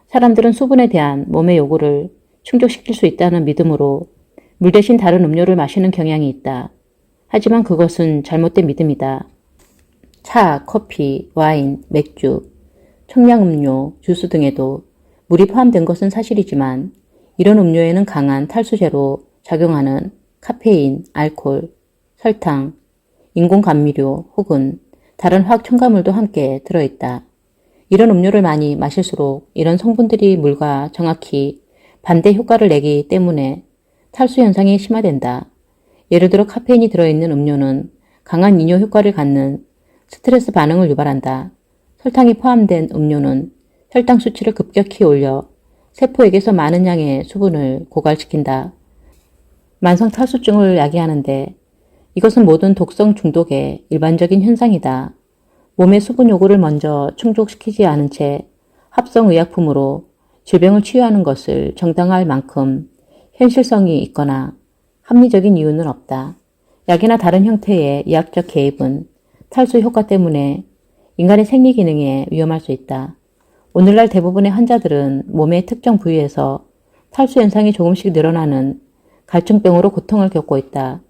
사람들은 수분에 대한 몸의 요구를 충족시킬 수 있다는 믿음으로 물 대신 다른 음료를 마시는 경향이 있다. 하지만 그것은 잘못된 믿음이다. 차, 커피, 와인, 맥주, 청량음료, 주스 등에도 물이 포함된 것은 사실이지만 이런 음료에는 강한 탈수제로 작용하는 카페인, 알코올, 설탕, 인공감미료 혹은 다른 화학 첨가물도 함께 들어있다. 이런 음료를 많이 마실수록 이런 성분들이 물과 정확히 반대 효과를 내기 때문에 탈수 현상이 심화된다. 예를 들어 카페인이 들어있는 음료는 강한 이뇨 효과를 갖는 스트레스 반응을 유발한다. 설탕이 포함된 음료는 혈당 수치를 급격히 올려 세포에게서 많은 양의 수분을 고갈시킨다. 만성 탈수증을 야기하는데 이것은 모든 독성 중독의 일반적인 현상이다. 몸의 수분 요구를 먼저 충족시키지 않은 채 합성의약품으로 질병을 치유하는 것을 정당화할 만큼 현실성이 있거나 합리적인 이유는 없다. 약이나 다른 형태의 의학적 개입은 탈수 효과 때문에 인간의 생리 기능에 위험할 수 있다. 오늘날 대부분의 환자들은 몸의 특정 부위에서 탈수 현상이 조금씩 늘어나는 갈증병으로 고통을 겪고 있다.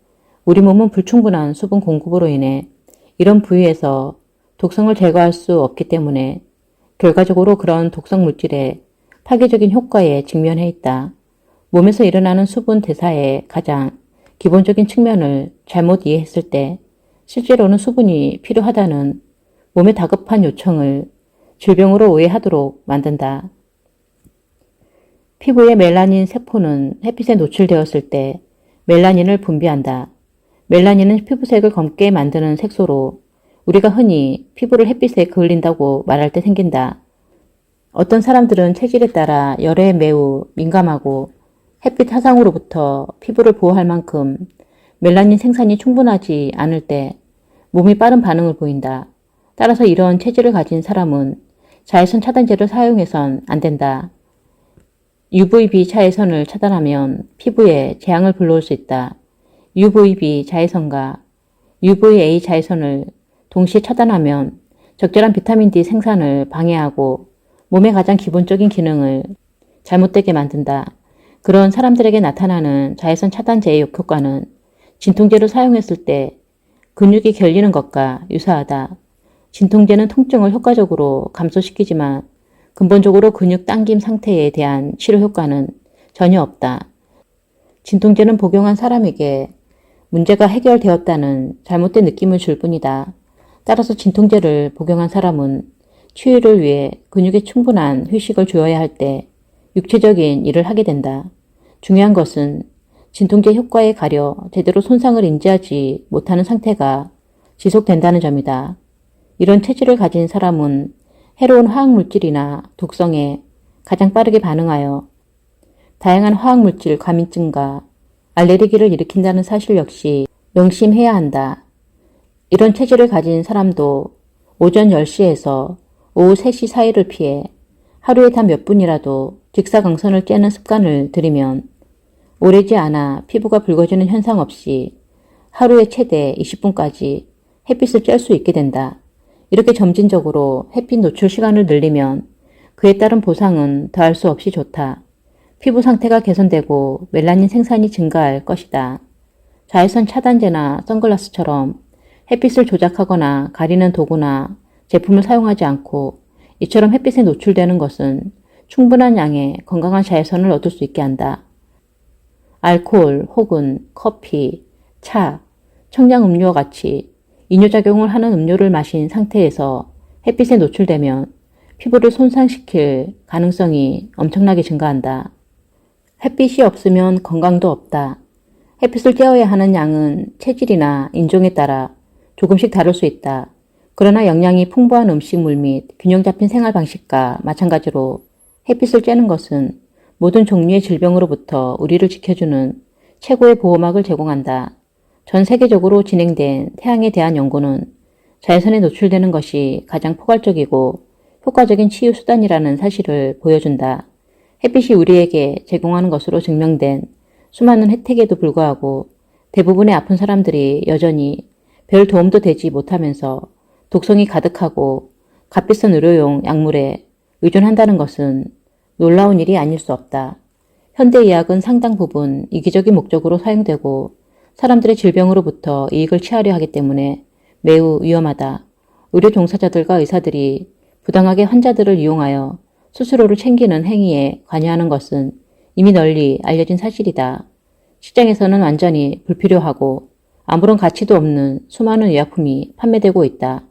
우리 몸은 불충분한 수분 공급으로 인해 이런 부위에서 독성을 제거할 수 없기 때문에 결과적으로 그런 독성 물질의 파괴적인 효과에 직면해 있다. 몸에서 일어나는 수분 대사의 가장 기본적인 측면을 잘못 이해했을 때 실제로는 수분이 필요하다는 몸의 다급한 요청을 질병으로 오해하도록 만든다. 피부의 멜라닌 세포는 햇빛에 노출되었을 때 멜라닌을 분비한다. 멜라닌은 피부색을 검게 만드는 색소로 우리가 흔히 피부를 햇빛에 그을린다고 말할 때 생긴다. 어떤 사람들은 체질에 따라 열에 매우 민감하고 햇빛 화상으로부터 피부를 보호할 만큼 멜라닌 생산이 충분하지 않을 때 몸이 빠른 반응을 보인다. 따라서 이런 체질을 가진 사람은 자외선 차단제를 사용해선 안 된다. UVB 자외선을 차단하면 피부에 재앙을 불러올 수 있다. UVB 자외선과 UVA 자외선을 동시에 차단하면 적절한 비타민 D 생산을 방해하고 몸의 가장 기본적인 기능을 잘못되게 만든다. 그런 사람들에게 나타나는 자외선 차단제의 역효과는 진통제를 사용했을 때 근육이 결리는 것과 유사하다. 진통제는 통증을 효과적으로 감소시키지만 근본적으로 근육 당김 상태에 대한 치료 효과는 전혀 없다. 진통제는 복용한 사람에게 문제가 해결되었다는 잘못된 느낌을 줄 뿐이다. 따라서 진통제를 복용한 사람은 치유를 위해 근육에 충분한 휴식을 주어야 할 때 육체적인 일을 하게 된다. 중요한 것은 진통제 효과에 가려 제대로 손상을 인지하지 못하는 상태가 지속된다는 점이다. 이런 체질을 가진 사람은 해로운 화학물질이나 독성에 가장 빠르게 반응하여 다양한 화학물질 과민증과 알레르기를 일으킨다는 사실 역시 명심해야 한다. 이런 체질을 가진 사람도 오전 10시에서 오후 3시 사이를 피해 하루에 단 몇 분이라도 직사광선을 쬐는 습관을 들이면 오래지 않아 피부가 붉어지는 현상 없이 하루에 최대 20분까지 햇빛을 쬐을 수 있게 된다. 이렇게 점진적으로 햇빛 노출 시간을 늘리면 그에 따른 보상은 더할 수 없이 좋다. 피부 상태가 개선되고 멜라닌 생산이 증가할 것이다. 자외선 차단제나 선글라스처럼 햇빛을 조작하거나 가리는 도구나 제품을 사용하지 않고 이처럼 햇빛에 노출되는 것은 충분한 양의 건강한 자외선을 얻을 수 있게 한다. 알코올 혹은 커피, 차, 청량음료와 같이 이뇨작용을 하는 음료를 마신 상태에서 햇빛에 노출되면 피부를 손상시킬 가능성이 엄청나게 증가한다. 햇빛이 없으면 건강도 없다. 햇빛을 쬐어야 하는 양은 체질이나 인종에 따라 조금씩 다를 수 있다. 그러나 영양이 풍부한 음식물 및 균형 잡힌 생활 방식과 마찬가지로 햇빛을 쬐는 것은 모든 종류의 질병으로부터 우리를 지켜주는 최고의 보호막을 제공한다. 전 세계적으로 진행된 태양에 대한 연구는 자외선에 노출되는 것이 가장 포괄적이고 효과적인 치유 수단이라는 사실을 보여준다. 햇빛이 우리에게 제공하는 것으로 증명된 수많은 혜택에도 불구하고 대부분의 아픈 사람들이 여전히 별 도움도 되지 못하면서 독성이 가득하고 값비싼 의료용 약물에 의존한다는 것은 놀라운 일이 아닐 수 없다. 현대의학은 상당 부분 이기적인 목적으로 사용되고 사람들의 질병으로부터 이익을 취하려 하기 때문에 매우 위험하다. 의료 종사자들과 의사들이 부당하게 환자들을 이용하여 스스로를 챙기는 행위에 관여하는 것은 이미 널리 알려진 사실이다. 시장에서는 완전히 불필요하고 아무런 가치도 없는 수많은 의약품이 판매되고 있다.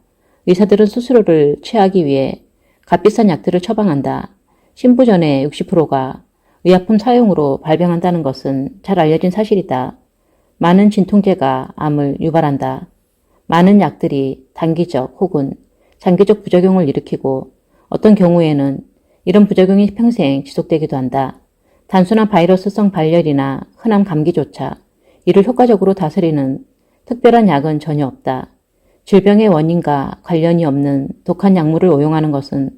의사들은 스스로를 취하기 위해 값비싼 약들을 처방한다. 신부전의 60%가 의약품 사용으로 발병한다는 것은 잘 알려진 사실이다. 많은 진통제가 암을 유발한다. 많은 약들이 단기적 혹은 장기적 부작용을 일으키고 어떤 경우에는 이런 부작용이 평생 지속되기도 한다. 단순한 바이러스성 발열이나 흔한 감기조차 이를 효과적으로 다스리는 특별한 약은 전혀 없다. 질병의 원인과 관련이 없는 독한 약물을 오용하는 것은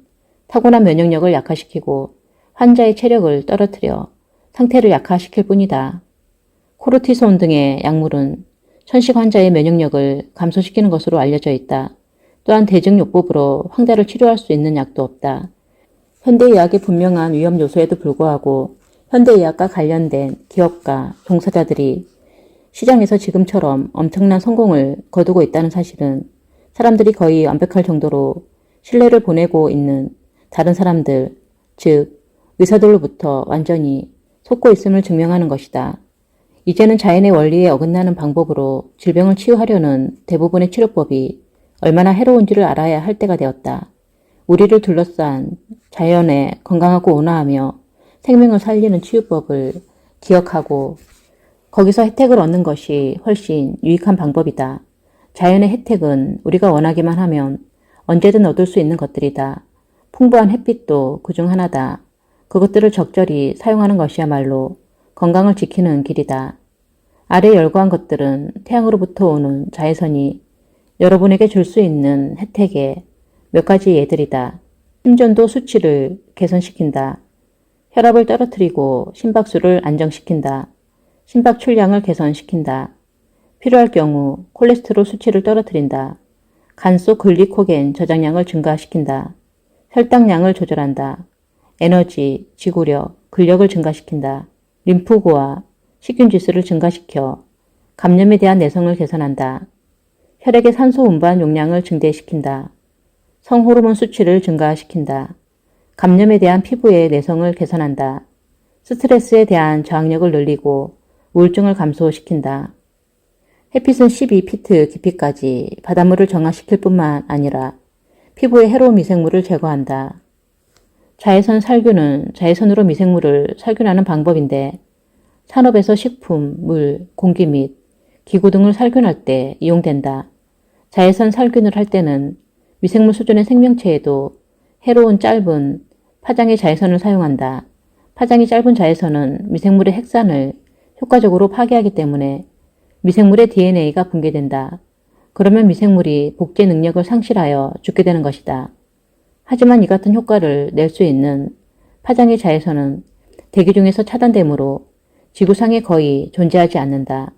타고난 면역력을 약화시키고 환자의 체력을 떨어뜨려 상태를 약화시킬 뿐이다. 코르티손 등의 약물은 천식 환자의 면역력을 감소시키는 것으로 알려져 있다. 또한 대증요법으로 황달을 치료할 수 있는 약도 없다. 현대의학의 분명한 위험 요소에도 불구하고 현대의학과 관련된 기업과 종사자들이 시장에서 지금처럼 엄청난 성공을 거두고 있다는 사실은 사람들이 거의 완벽할 정도로 신뢰를 보내고 있는 다른 사람들, 즉 의사들로부터 완전히 속고 있음을 증명하는 것이다. 이제는 자연의 원리에 어긋나는 방법으로 질병을 치유하려는 대부분의 치료법이 얼마나 해로운지를 알아야 할 때가 되었다. 우리를 둘러싼 자연에 건강하고 온화하며 생명을 살리는 치유법을 기억하고 거기서 혜택을 얻는 것이 훨씬 유익한 방법이다. 자연의 혜택은 우리가 원하기만 하면 언제든 얻을 수 있는 것들이다. 풍부한 햇빛도 그중 하나다. 그것들을 적절히 사용하는 것이야말로 건강을 지키는 길이다. 아래 열거한 것들은 태양으로부터 오는 자외선이 여러분에게 줄 수 있는 혜택의 몇 가지 예들이다. 심전도 수치를 개선시킨다. 혈압을 떨어뜨리고 심박수를 안정시킨다. 심박 출량을 개선시킨다. 필요할 경우 콜레스테롤 수치를 떨어뜨린다. 간 속 글리코겐 저장량을 증가시킨다. 혈당량을 조절한다. 에너지, 지구력, 근력을 증가시킨다. 림프구와 식균지수를 증가시켜 감염에 대한 내성을 개선한다. 혈액의 산소 운반 용량을 증대시킨다. 성호르몬 수치를 증가시킨다. 감염에 대한 피부의 내성을 개선한다. 스트레스에 대한 저항력을 늘리고 우울증을 감소시킨다. 햇빛은 12피트 깊이까지 바닷물을 정화시킬 뿐만 아니라 피부의 해로운 미생물을 제거한다. 자외선 살균은 자외선으로 미생물을 살균하는 방법인데 산업에서 식품, 물, 공기 및 기구 등을 살균할 때 이용된다. 자외선 살균을 할 때는 미생물 수준의 생명체에도 해로운 짧은 파장의 자외선을 사용한다. 파장이 짧은 자외선은 미생물의 핵산을 효과적으로 파괴하기 때문에 미생물의 DNA가 붕괴된다. 그러면 미생물이 복제 능력을 상실하여 죽게 되는 것이다. 하지만 이 같은 효과를 낼 수 있는 파장의 자외선은 대기 중에서 차단되므로 지구상에 거의 존재하지 않는다.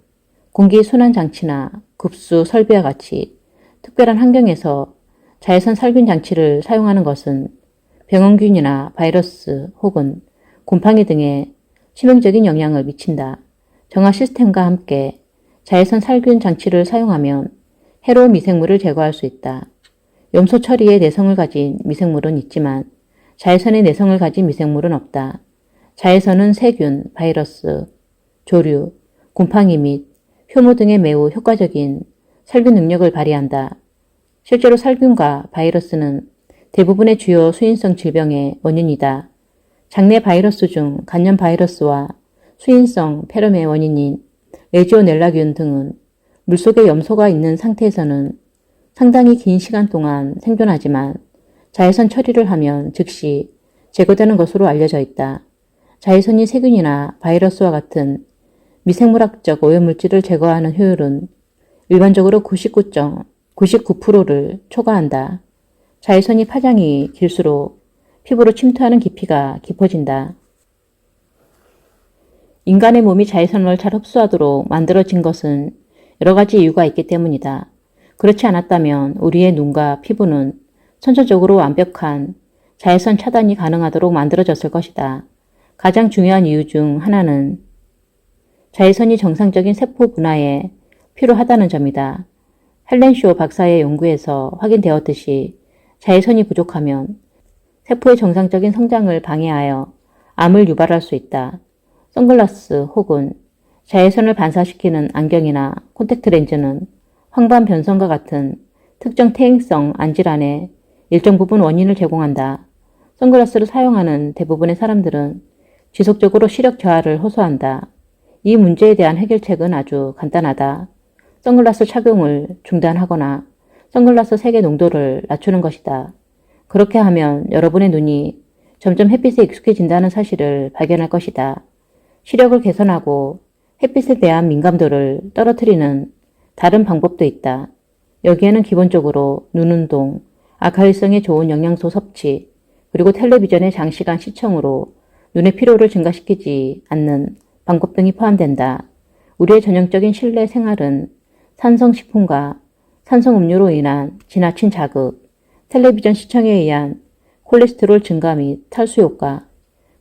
공기 순환 장치나 급수 설비와 같이 특별한 환경에서 자외선 살균 장치를 사용하는 것은 병원균이나 바이러스 혹은 곰팡이 등에 치명적인 영향을 미친다. 정화 시스템과 함께 자외선 살균 장치를 사용하면 해로운 미생물을 제거할 수 있다. 염소 처리에 내성을 가진 미생물은 있지만 자외선의 내성을 가진 미생물은 없다. 자외선은 세균, 바이러스, 조류, 곰팡이 및 효모 등의 매우 효과적인 살균 능력을 발휘한다. 실제로 살균과 바이러스는 대부분의 주요 수인성 질병의 원인이다. 장내 바이러스 중 간염 바이러스와 수인성 폐렴의 원인인 레지오넬라균 등은 물속에 염소가 있는 상태에서는 상당히 긴 시간 동안 생존하지만 자외선 처리를 하면 즉시 제거되는 것으로 알려져 있다. 자외선이 세균이나 바이러스와 같은 미생물학적 오염물질을 제거하는 효율은 일반적으로 99.99%를 초과한다. 자외선이 파장이 길수록 피부로 침투하는 깊이가 깊어진다. 인간의 몸이 자외선을 잘 흡수하도록 만들어진 것은 여러 가지 이유가 있기 때문이다. 그렇지 않았다면 우리의 눈과 피부는 선천적으로 완벽한 자외선 차단이 가능하도록 만들어졌을 것이다. 가장 중요한 이유 중 하나는 자외선이 정상적인 세포 분화에 필요하다는 점이다. 헬렌 쇼 박사의 연구에서 확인되었듯이 자외선이 부족하면 세포의 정상적인 성장을 방해하여 암을 유발할 수 있다. 선글라스 혹은 자외선을 반사시키는 안경이나 콘택트 렌즈는 황반 변성과 같은 특정 퇴행성 안질환의 일정 부분 원인을 제공한다. 선글라스를 사용하는 대부분의 사람들은 지속적으로 시력 저하를 호소한다. 이 문제에 대한 해결책은 아주 간단하다. 선글라스 착용을 중단하거나 선글라스 색의 농도를 낮추는 것이다. 그렇게 하면 여러분의 눈이 점점 햇빛에 익숙해진다는 사실을 발견할 것이다. 시력을 개선하고 햇빛에 대한 민감도를 떨어뜨리는 다른 방법도 있다. 여기에는 기본적으로 눈 운동, 아카일성에 좋은 영양소 섭취, 그리고 텔레비전의 장시간 시청으로 눈의 피로를 증가시키지 않는 방법 등이 포함된다. 우리의 전형적인 실내 생활은 산성식품과 산성음료로 인한 지나친 자극, 텔레비전 시청에 의한 콜레스테롤 증가 및 탈수 효과,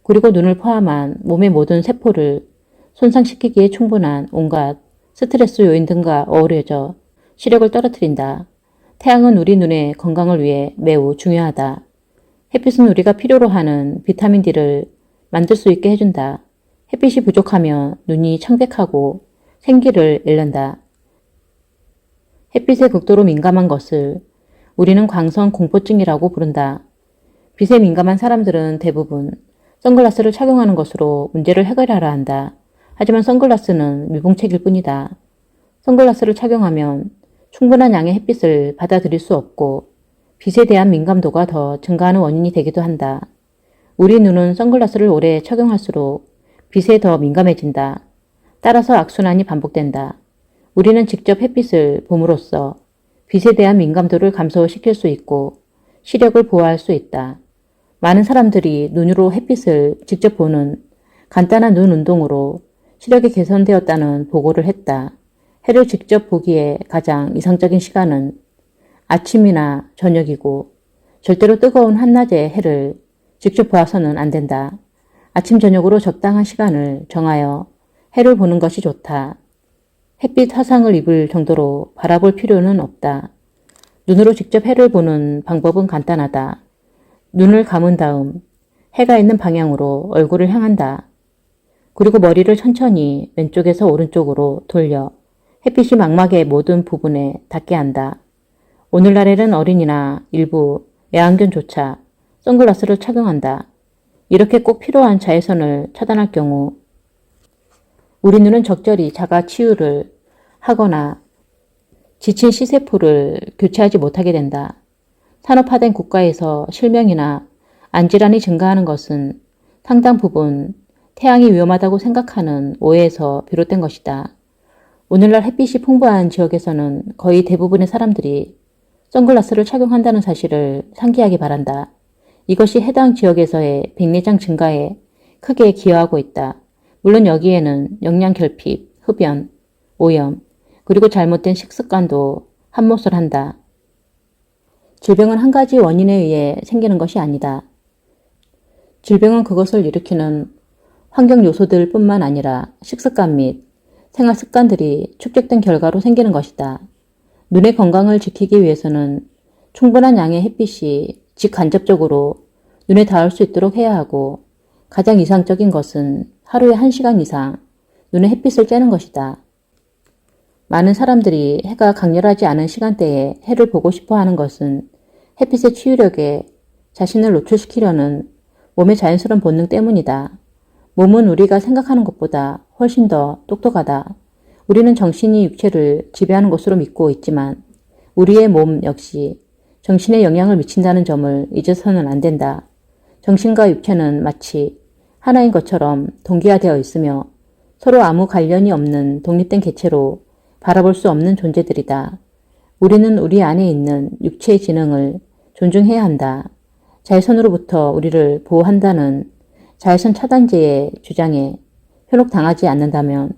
그리고 눈을 포함한 몸의 모든 세포를 손상시키기에 충분한 온갖 스트레스 요인 등과 어우러져 시력을 떨어뜨린다. 태양은 우리 눈의 건강을 위해 매우 중요하다. 햇빛은 우리가 필요로 하는 비타민 D를 만들 수 있게 해준다. 햇빛이 부족하면 눈이 창백하고 생기를 잃는다. 햇빛에 극도로 민감한 것을 우리는 광선 공포증이라고 부른다. 빛에 민감한 사람들은 대부분 선글라스를 착용하는 것으로 문제를 해결하려 한다. 하지만 선글라스는 미봉책일 뿐이다. 선글라스를 착용하면 충분한 양의 햇빛을 받아들일 수 없고 빛에 대한 민감도가 더 증가하는 원인이 되기도 한다. 우리 눈은 선글라스를 오래 착용할수록 빛에 더 민감해진다. 따라서 악순환이 반복된다. 우리는 직접 햇빛을 봄으로써 빛에 대한 민감도를 감소시킬 수 있고 시력을 보호할 수 있다. 많은 사람들이 눈으로 햇빛을 직접 보는 간단한 눈 운동으로 시력이 개선되었다는 보고를 했다. 해를 직접 보기에 가장 이상적인 시간은 아침이나 저녁이고 절대로 뜨거운 한낮의 해를 직접 보아서는 안 된다. 아침 저녁으로 적당한 시간을 정하여 해를 보는 것이 좋다. 햇빛 화상을 입을 정도로 바라볼 필요는 없다. 눈으로 직접 해를 보는 방법은 간단하다. 눈을 감은 다음 해가 있는 방향으로 얼굴을 향한다. 그리고 머리를 천천히 왼쪽에서 오른쪽으로 돌려 햇빛이 망막의 모든 부분에 닿게 한다. 오늘날에는 어린이나 일부 애완견조차 선글라스를 착용한다. 이렇게 꼭 필요한 자외선을 차단할 경우 우리 눈은 적절히 자가 치유를 하거나 지친 시세포를 교체하지 못하게 된다. 산업화된 국가에서 실명이나 안질환이 증가하는 것은 상당 부분 태양이 위험하다고 생각하는 오해에서 비롯된 것이다. 오늘날 햇빛이 풍부한 지역에서는 거의 대부분의 사람들이 선글라스를 착용한다는 사실을 상기하기 바란다. 이것이 해당 지역에서의 백내장 증가에 크게 기여하고 있다. 물론 여기에는 영양 결핍, 흡연, 오염, 그리고 잘못된 식습관도 한몫을 한다. 질병은 한 가지 원인에 의해 생기는 것이 아니다. 질병은 그것을 일으키는 환경 요소들 뿐만 아니라 식습관 및 생활 습관들이 축적된 결과로 생기는 것이다. 눈의 건강을 지키기 위해서는 충분한 양의 햇빛이 직간접적으로 눈에 닿을 수 있도록 해야 하고 가장 이상적인 것은 하루에 1시간 이상 눈에 햇빛을 쬐는 것이다. 많은 사람들이 해가 강렬하지 않은 시간대에 해를 보고 싶어 하는 것은 햇빛의 치유력에 자신을 노출시키려는 몸의 자연스러운 본능 때문이다. 몸은 우리가 생각하는 것보다 훨씬 더 똑똑하다. 우리는 정신이 육체를 지배하는 것으로 믿고 있지만 우리의 몸 역시 정신에 영향을 미친다는 점을 잊어서는 안 된다. 정신과 육체는 마치 하나인 것처럼 동기화되어 있으며 서로 아무 관련이 없는 독립된 개체로 바라볼 수 없는 존재들이다. 우리는 우리 안에 있는 육체의 지능을 존중해야 한다. 자외선으로부터 우리를 보호한다는 자외선 차단제의 주장에 현혹당하지 않는다면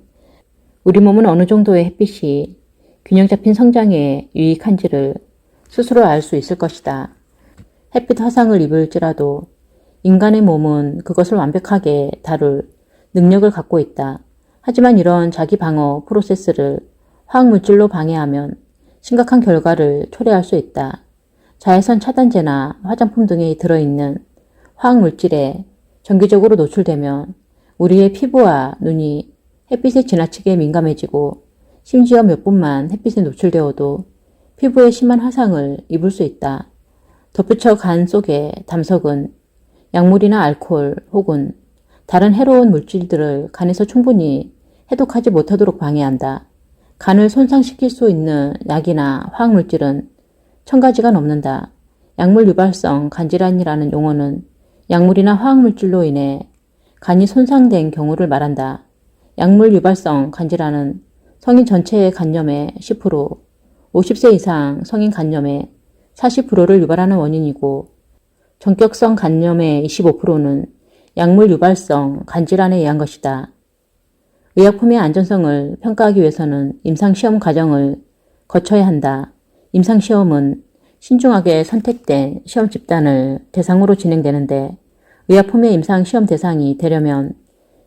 우리 몸은 어느 정도의 햇빛이 균형 잡힌 성장에 유익한지를 스스로 알 수 있을 것이다. 햇빛 화상을 입을지라도 인간의 몸은 그것을 완벽하게 다룰 능력을 갖고 있다. 하지만 이런 자기 방어 프로세스를 화학물질로 방해하면 심각한 결과를 초래할 수 있다. 자외선 차단제나 화장품 등에 들어있는 화학물질에 정기적으로 노출되면 우리의 피부와 눈이 햇빛에 지나치게 민감해지고 심지어 몇 분만 햇빛에 노출되어도 피부에 심한 화상을 입을 수 있다. 덧붙여 간 속의 담석은 약물이나 알코올 혹은 다른 해로운 물질들을 간에서 충분히 해독하지 못하도록 방해한다. 간을 손상시킬 수 있는 약이나 화학물질은 1000가지가 넘는다. 약물 유발성 간질환이라는 용어는 약물이나 화학물질로 인해 간이 손상된 경우를 말한다. 약물 유발성 간질환은 성인 전체의 간염의 10%, 50세 이상 성인 간염의 40%를 유발하는 원인이고 전격성 간염의 25%는 약물 유발성 간질환에 의한 것이다. 의약품의 안전성을 평가하기 위해서는 임상시험 과정을 거쳐야 한다. 임상시험은 신중하게 선택된 시험 집단을 대상으로 진행되는데 의약품의 임상시험 대상이 되려면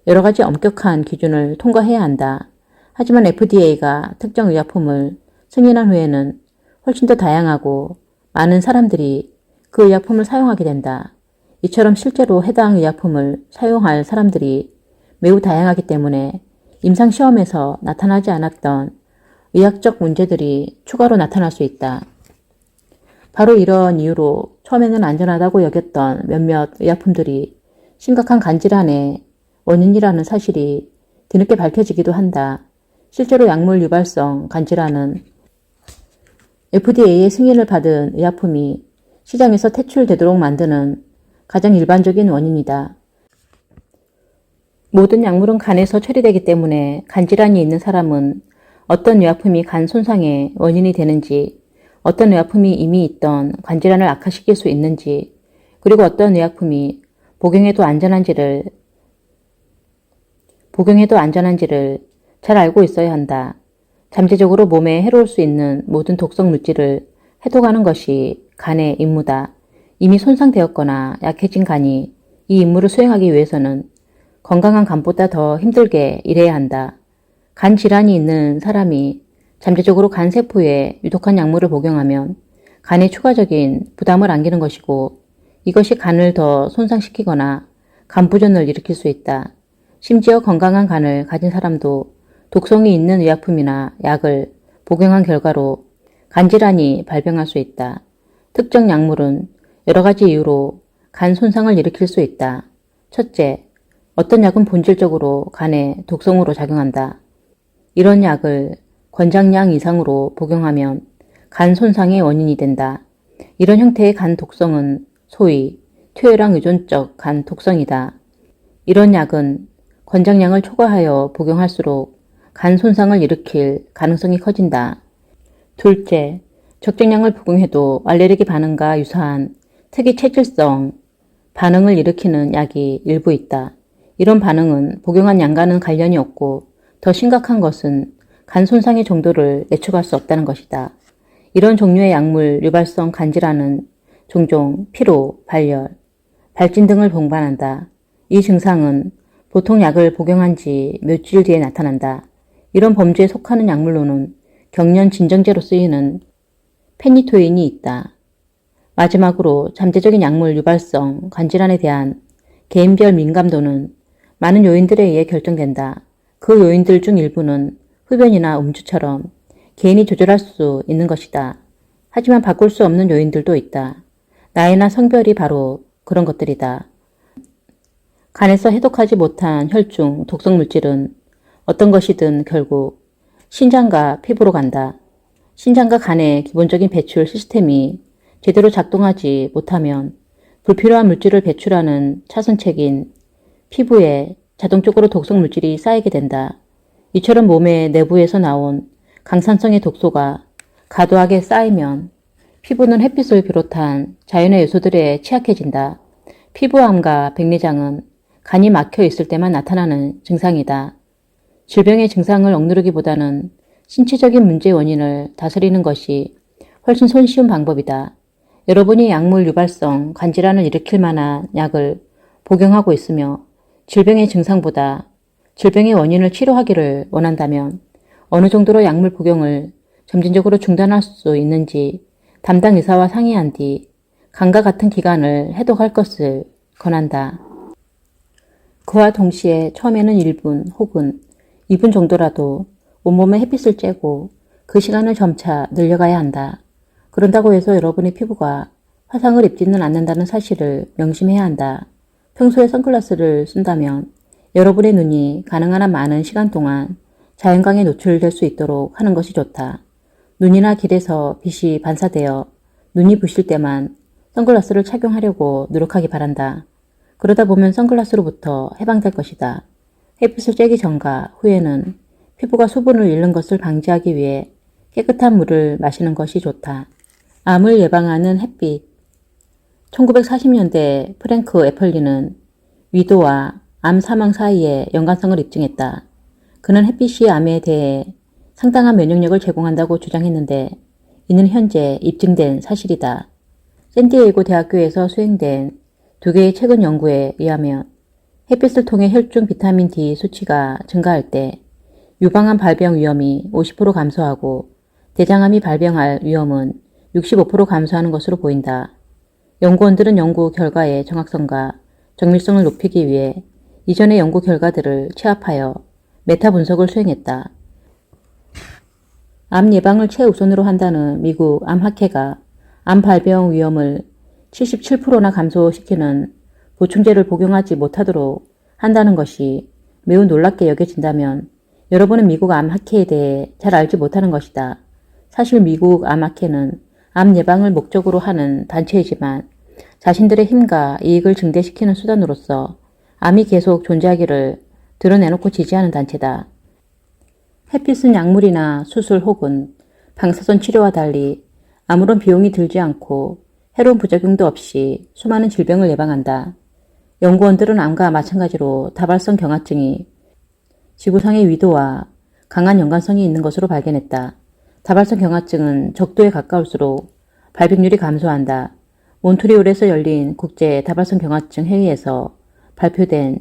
여러 가지 엄격한 기준을 통과해야 한다. 하지만 FDA가 특정 의약품을 승인한 후에는 훨씬 더 다양하고 많은 사람들이 그 의약품을 사용하게 된다. 이처럼 실제로 해당 의약품을 사용할 사람들이 매우 다양하기 때문에 임상시험에서 나타나지 않았던 의학적 문제들이 추가로 나타날 수 있다. 바로 이런 이유로 처음에는 안전하다고 여겼던 몇몇 의약품들이 심각한 간질환의 원인이라는 사실이 뒤늦게 밝혀지기도 한다. 실제로 약물 유발성 간질환은 FDA의 승인을 받은 의약품이 시장에서 퇴출되도록 만드는 가장 일반적인 원인이다. 모든 약물은 간에서 처리되기 때문에 간질환이 있는 사람은 어떤 의약품이 간 손상의 원인이 되는지, 어떤 의약품이 이미 있던 간질환을 악화시킬 수 있는지, 그리고 어떤 의약품이 복용해도 안전한지를 잘 알고 있어야 한다. 잠재적으로 몸에 해로울 수 있는 모든 독성 물질을 해독하는 것이 간의 임무다. 이미 손상되었거나 약해진 간이 이 임무를 수행하기 위해서는 건강한 간보다 더 힘들게 일해야 한다. 간 질환이 있는 사람이 잠재적으로 간 세포에 유독한 약물을 복용하면 간에 추가적인 부담을 안기는 것이고 이것이 간을 더 손상시키거나 간부전을 일으킬 수 있다. 심지어 건강한 간을 가진 사람도 독성이 있는 의약품이나 약을 복용한 결과로 간질환이 발병할 수 있다. 특정 약물은 여러 가지 이유로 간 손상을 일으킬 수 있다. 첫째, 어떤 약은 본질적으로 간에 독성으로 작용한다. 이런 약을 권장량 이상으로 복용하면 간 손상의 원인이 된다. 이런 형태의 간 독성은 소위 퇴혈항 의존적 간 독성이다. 이런 약은 권장량을 초과하여 복용할수록 간 손상을 일으킬 가능성이 커진다. 둘째, 적정량을 복용해도 알레르기 반응과 유사한 특이 체질성 반응을 일으키는 약이 일부 있다. 이런 반응은 복용한 양과는 관련이 없고 더 심각한 것은 간 손상의 정도를 예측할 수 없다는 것이다. 이런 종류의 약물 유발성 간질환은 종종 피로, 발열, 발진 등을 동반한다. 이 증상은 보통 약을 복용한 지 며칠 뒤에 나타난다. 이런 범주에 속하는 약물로는 경련 진정제로 쓰이는 페니토인이 있다. 마지막으로 잠재적인 약물 유발성 간질환에 대한 개인별 민감도는 많은 요인들에 의해 결정된다. 그 요인들 중 일부는 흡연이나 음주처럼 개인이 조절할 수 있는 것이다. 하지만 바꿀 수 없는 요인들도 있다. 나이나 성별이 바로 그런 것들이다. 간에서 해독하지 못한 혈중 독성 물질은 어떤 것이든 결국 신장과 피부로 간다. 신장과 간의 기본적인 배출 시스템이 제대로 작동하지 못하면 불필요한 물질을 배출하는 차선책인 피부에 자동적으로 독성 물질이 쌓이게 된다. 이처럼 몸의 내부에서 나온 강산성의 독소가 과도하게 쌓이면 피부는 햇빛을 비롯한 자연의 요소들에 취약해진다. 피부암과 백내장은 간이 막혀 있을 때만 나타나는 증상이다. 질병의 증상을 억누르기보다는 신체적인 문제의 원인을 다스리는 것이 훨씬 손쉬운 방법이다. 여러분이 약물 유발성 간질환을 일으킬 만한 약을 복용하고 있으며 질병의 증상보다 질병의 원인을 치료하기를 원한다면 어느 정도로 약물 복용을 점진적으로 중단할 수 있는지 담당 의사와 상의한 뒤 간과 같은 기간을 해독할 것을 권한다. 그와 동시에 처음에는 1분 혹은 2분 정도라도 온몸에 햇빛을 쬐고 그 시간을 점차 늘려가야 한다. 그런다고 해서 여러분의 피부가 화상을 입지는 않는다는 사실을 명심해야 한다. 평소에 선글라스를 쓴다면 여러분의 눈이 가능한 한 많은 시간 동안 자연광에 노출될 수 있도록 하는 것이 좋다. 눈이나 길에서 빛이 반사되어 눈이 부실 때만 선글라스를 착용하려고 노력하기 바란다. 그러다 보면 선글라스로부터 해방될 것이다. 햇빛을 쬐기 전과 후에는 피부가 수분을 잃는 것을 방지하기 위해 깨끗한 물을 마시는 것이 좋다. 암을 예방하는 햇빛. 1940년대 프랭크 애플리는 위도와 암 사망 사이에 연관성을 입증했다. 그는 햇빛이 암에 대해 상당한 면역력을 제공한다고 주장했는데 이는 현재 입증된 사실이다. 샌디에이고 대학교에서 수행된 2개의 최근 연구에 의하면 햇빛을 통해 혈중 비타민 D 수치가 증가할 때 유방암 발병 위험이 50% 감소하고 대장암이 발병할 위험은 65% 감소하는 것으로 보인다. 연구원들은 연구 결과의 정확성과 정밀성을 높이기 위해 이전의 연구 결과들을 취합하여 메타 분석을 수행했다. 암 예방을 최우선으로 한다는 미국 암학회가 암 발병 위험을 77%나 감소시키는 보충제를 복용하지 못하도록 한다는 것이 매우 놀랍게 여겨진다면 여러분은 미국 암학회에 대해 잘 알지 못하는 것이다. 사실 미국 암학회는 암 예방을 목적으로 하는 단체이지만 자신들의 힘과 이익을 증대시키는 수단으로서 암이 계속 존재하기를 드러내놓고 지지하는 단체다. 햇빛은 약물이나 수술 혹은 방사선 치료와 달리 아무런 비용이 들지 않고 해로운 부작용도 없이 수많은 질병을 예방한다. 연구원들은 암과 마찬가지로 다발성 경화증이 지구상의 위도와 강한 연관성이 있는 것으로 발견했다. 다발성 경화증은 적도에 가까울수록 발병률이 감소한다. 몬트리올에서 열린 국제 다발성 경화증 회의에서 발표된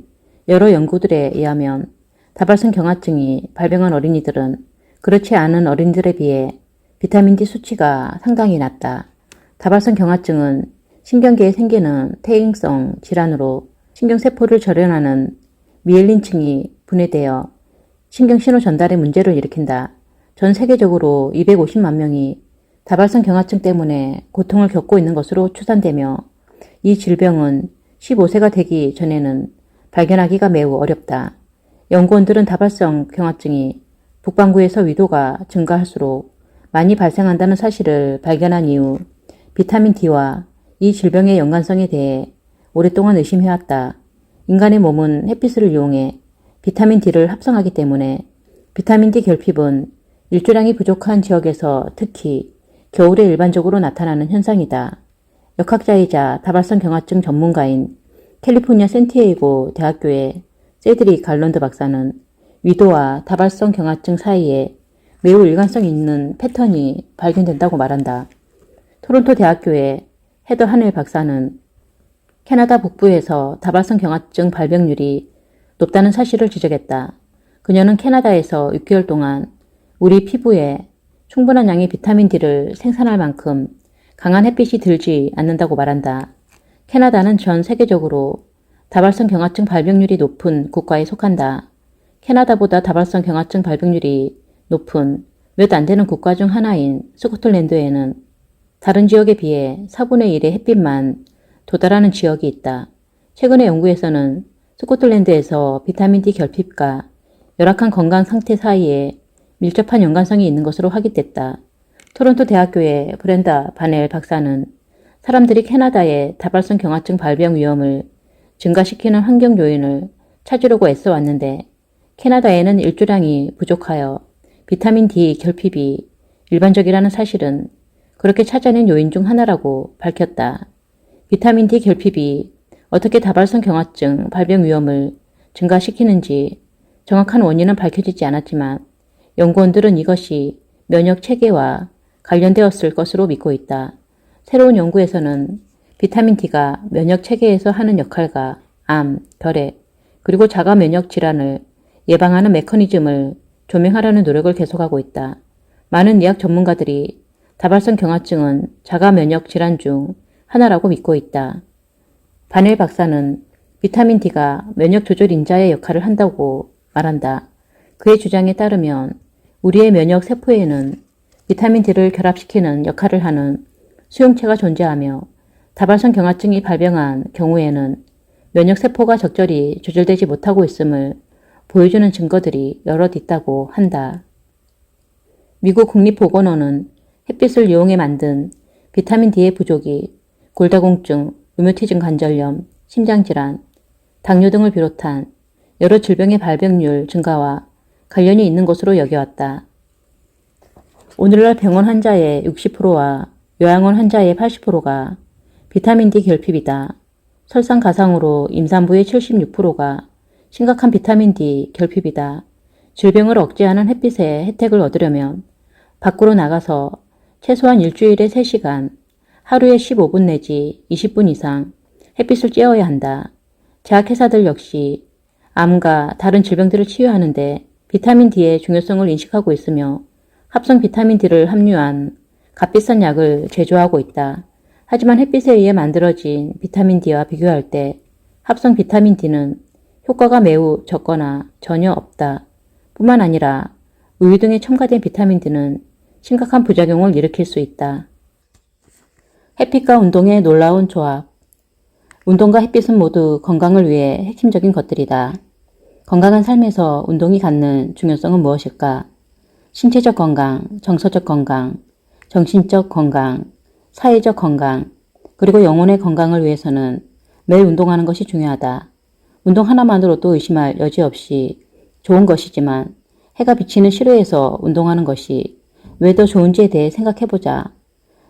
여러 연구들에 의하면 다발성 경화증이 발병한 어린이들은 그렇지 않은 어린이들에 비해 비타민 D 수치가 상당히 낮다. 다발성 경화증은 신경계에 생기는 퇴행성 질환으로 신경세포를 절연하는 미엘린층이 분해되어 신경신호 전달에 문제를 일으킨다. 전 세계적으로 250만 명이 다발성 경화증 때문에 고통을 겪고 있는 것으로 추산되며 이 질병은 15세가 되기 전에는 발견하기가 매우 어렵다. 연구원들은 다발성 경화증이 북반구에서 위도가 증가할수록 많이 발생한다는 사실을 발견한 이후 비타민 D와 이 질병의 연관성에 대해 오랫동안 의심해왔다. 인간의 몸은 햇빛을 이용해 비타민 D를 합성하기 때문에 비타민 D 결핍은 일조량이 부족한 지역에서 특히 겨울에 일반적으로 나타나는 현상이다. 역학자이자 다발성 경화증 전문가인 캘리포니아 샌디에이고 대학교의 세드릭 갈런드 박사는 위도와 다발성 경화증 사이에 매우 일관성 있는 패턴이 발견된다고 말한다. 토론토 대학교의 헤더 하넬 박사는 캐나다 북부에서 다발성 경화증 발병률이 높다는 사실을 지적했다. 그녀는 캐나다에서 6개월 동안 우리 피부에 충분한 양의 비타민 D를 생산할 만큼 강한 햇빛이 들지 않는다고 말한다. 캐나다는 전 세계적으로 다발성 경화증 발병률이 높은 국가에 속한다. 캐나다보다 다발성 경화증 발병률이 높은 몇 안 되는 국가 중 하나인 스코틀랜드에는 다른 지역에 비해 4분의 1의 햇빛만 도달하는 지역이 있다. 최근의 연구에서는 스코틀랜드에서 비타민 D 결핍과 열악한 건강 상태 사이에 밀접한 연관성이 있는 것으로 확인됐다. 토론토 대학교의 브렌다 바넬 박사는 사람들이 캐나다의 다발성 경화증 발병 위험을 증가시키는 환경 요인을 찾으려고 애써 왔는데 캐나다에는 일조량이 부족하여 비타민 D 결핍이 일반적이라는 사실은 그렇게 찾아낸 요인 중 하나라고 밝혔다. 비타민 D 결핍이 어떻게 다발성 경화증 발병 위험을 증가시키는지 정확한 원인은 밝혀지지 않았지만 연구원들은 이것이 면역 체계와 관련되었을 것으로 믿고 있다. 새로운 연구에서는 비타민 D가 면역 체계에서 하는 역할과 암, 결핵, 그리고 자가 면역 질환을 예방하는 메커니즘을 조명하려는 노력을 계속하고 있다. 많은 의학 전문가들이 다발성 경화증은 자가 면역 질환 중 하나라고 믿고 있다. 바넬 박사는 비타민 D가 면역 조절 인자의 역할을 한다고 말한다. 그의 주장에 따르면 우리의 면역 세포에는 비타민 D를 결합시키는 역할을 하는 수용체가 존재하며 다발성 경화증이 발병한 경우에는 면역 세포가 적절히 조절되지 못하고 있음을 보여주는 증거들이 여럿 있다고 한다. 미국 국립보건원은 햇빛을 이용해 만든 비타민 D의 부족이 골다공증, 류마티즘 관절염, 심장질환, 당뇨 등을 비롯한 여러 질병의 발병률 증가와 관련이 있는 것으로 여겨왔다. 오늘날 병원 환자의 60%와 요양원 환자의 80%가 비타민 D 결핍이다. 설상가상으로 임산부의 76%가 심각한 비타민 D 결핍이다. 질병을 억제하는 햇빛의 혜택을 얻으려면 밖으로 나가서 최소한 일주일에 3시간, 하루에 15분 내지 20분 이상 햇빛을 쬐어야 한다. 제약회사들 역시 암과 다른 질병들을 치유하는데 비타민 D의 중요성을 인식하고 있으며 합성 비타민 D를 함유한 값비싼 약을 제조하고 있다. 하지만 햇빛에 의해 만들어진 비타민 D와 비교할 때 합성 비타민 D는 효과가 매우 적거나 전혀 없다. 뿐만 아니라 우유 등에 첨가된 비타민 D는 심각한 부작용을 일으킬 수 있다. 햇빛과 운동의 놀라운 조합. 운동과 햇빛은 모두 건강을 위해 핵심적인 것들이다. 건강한 삶에서 운동이 갖는 중요성은 무엇일까? 신체적 건강, 정서적 건강, 정신적 건강, 사회적 건강, 그리고 영혼의 건강을 위해서는 매일 운동하는 것이 중요하다. 운동 하나만으로도 의심할 여지 없이 좋은 것이지만 해가 비치는 실외에서 운동하는 것이 왜 더 좋은지에 대해 생각해보자.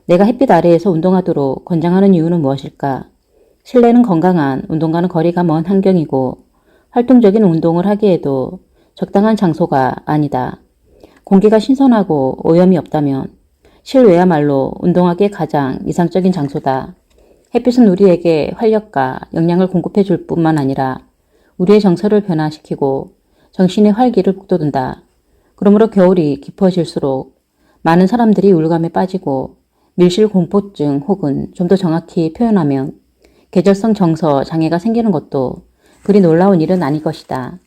내가 햇빛 아래에서 운동하도록 권장하는 이유는 무엇일까? 실내는 건강한 운동과는 거리가 먼 환경이고 활동적인 운동을 하기에도 적당한 장소가 아니다. 공기가 신선하고 오염이 없다면 실외야말로 운동하기에 가장 이상적인 장소다. 햇빛은 우리에게 활력과 영양을 공급해 줄 뿐만 아니라 우리의 정서를 변화시키고 정신의 활기를 북돋운다. 그러므로 겨울이 깊어질수록 많은 사람들이 우울감에 빠지고 밀실공포증 혹은 좀 더 정확히 표현하면 계절성 정서 장애가 생기는 것도 그리 놀라운 일은 아닐 것이다.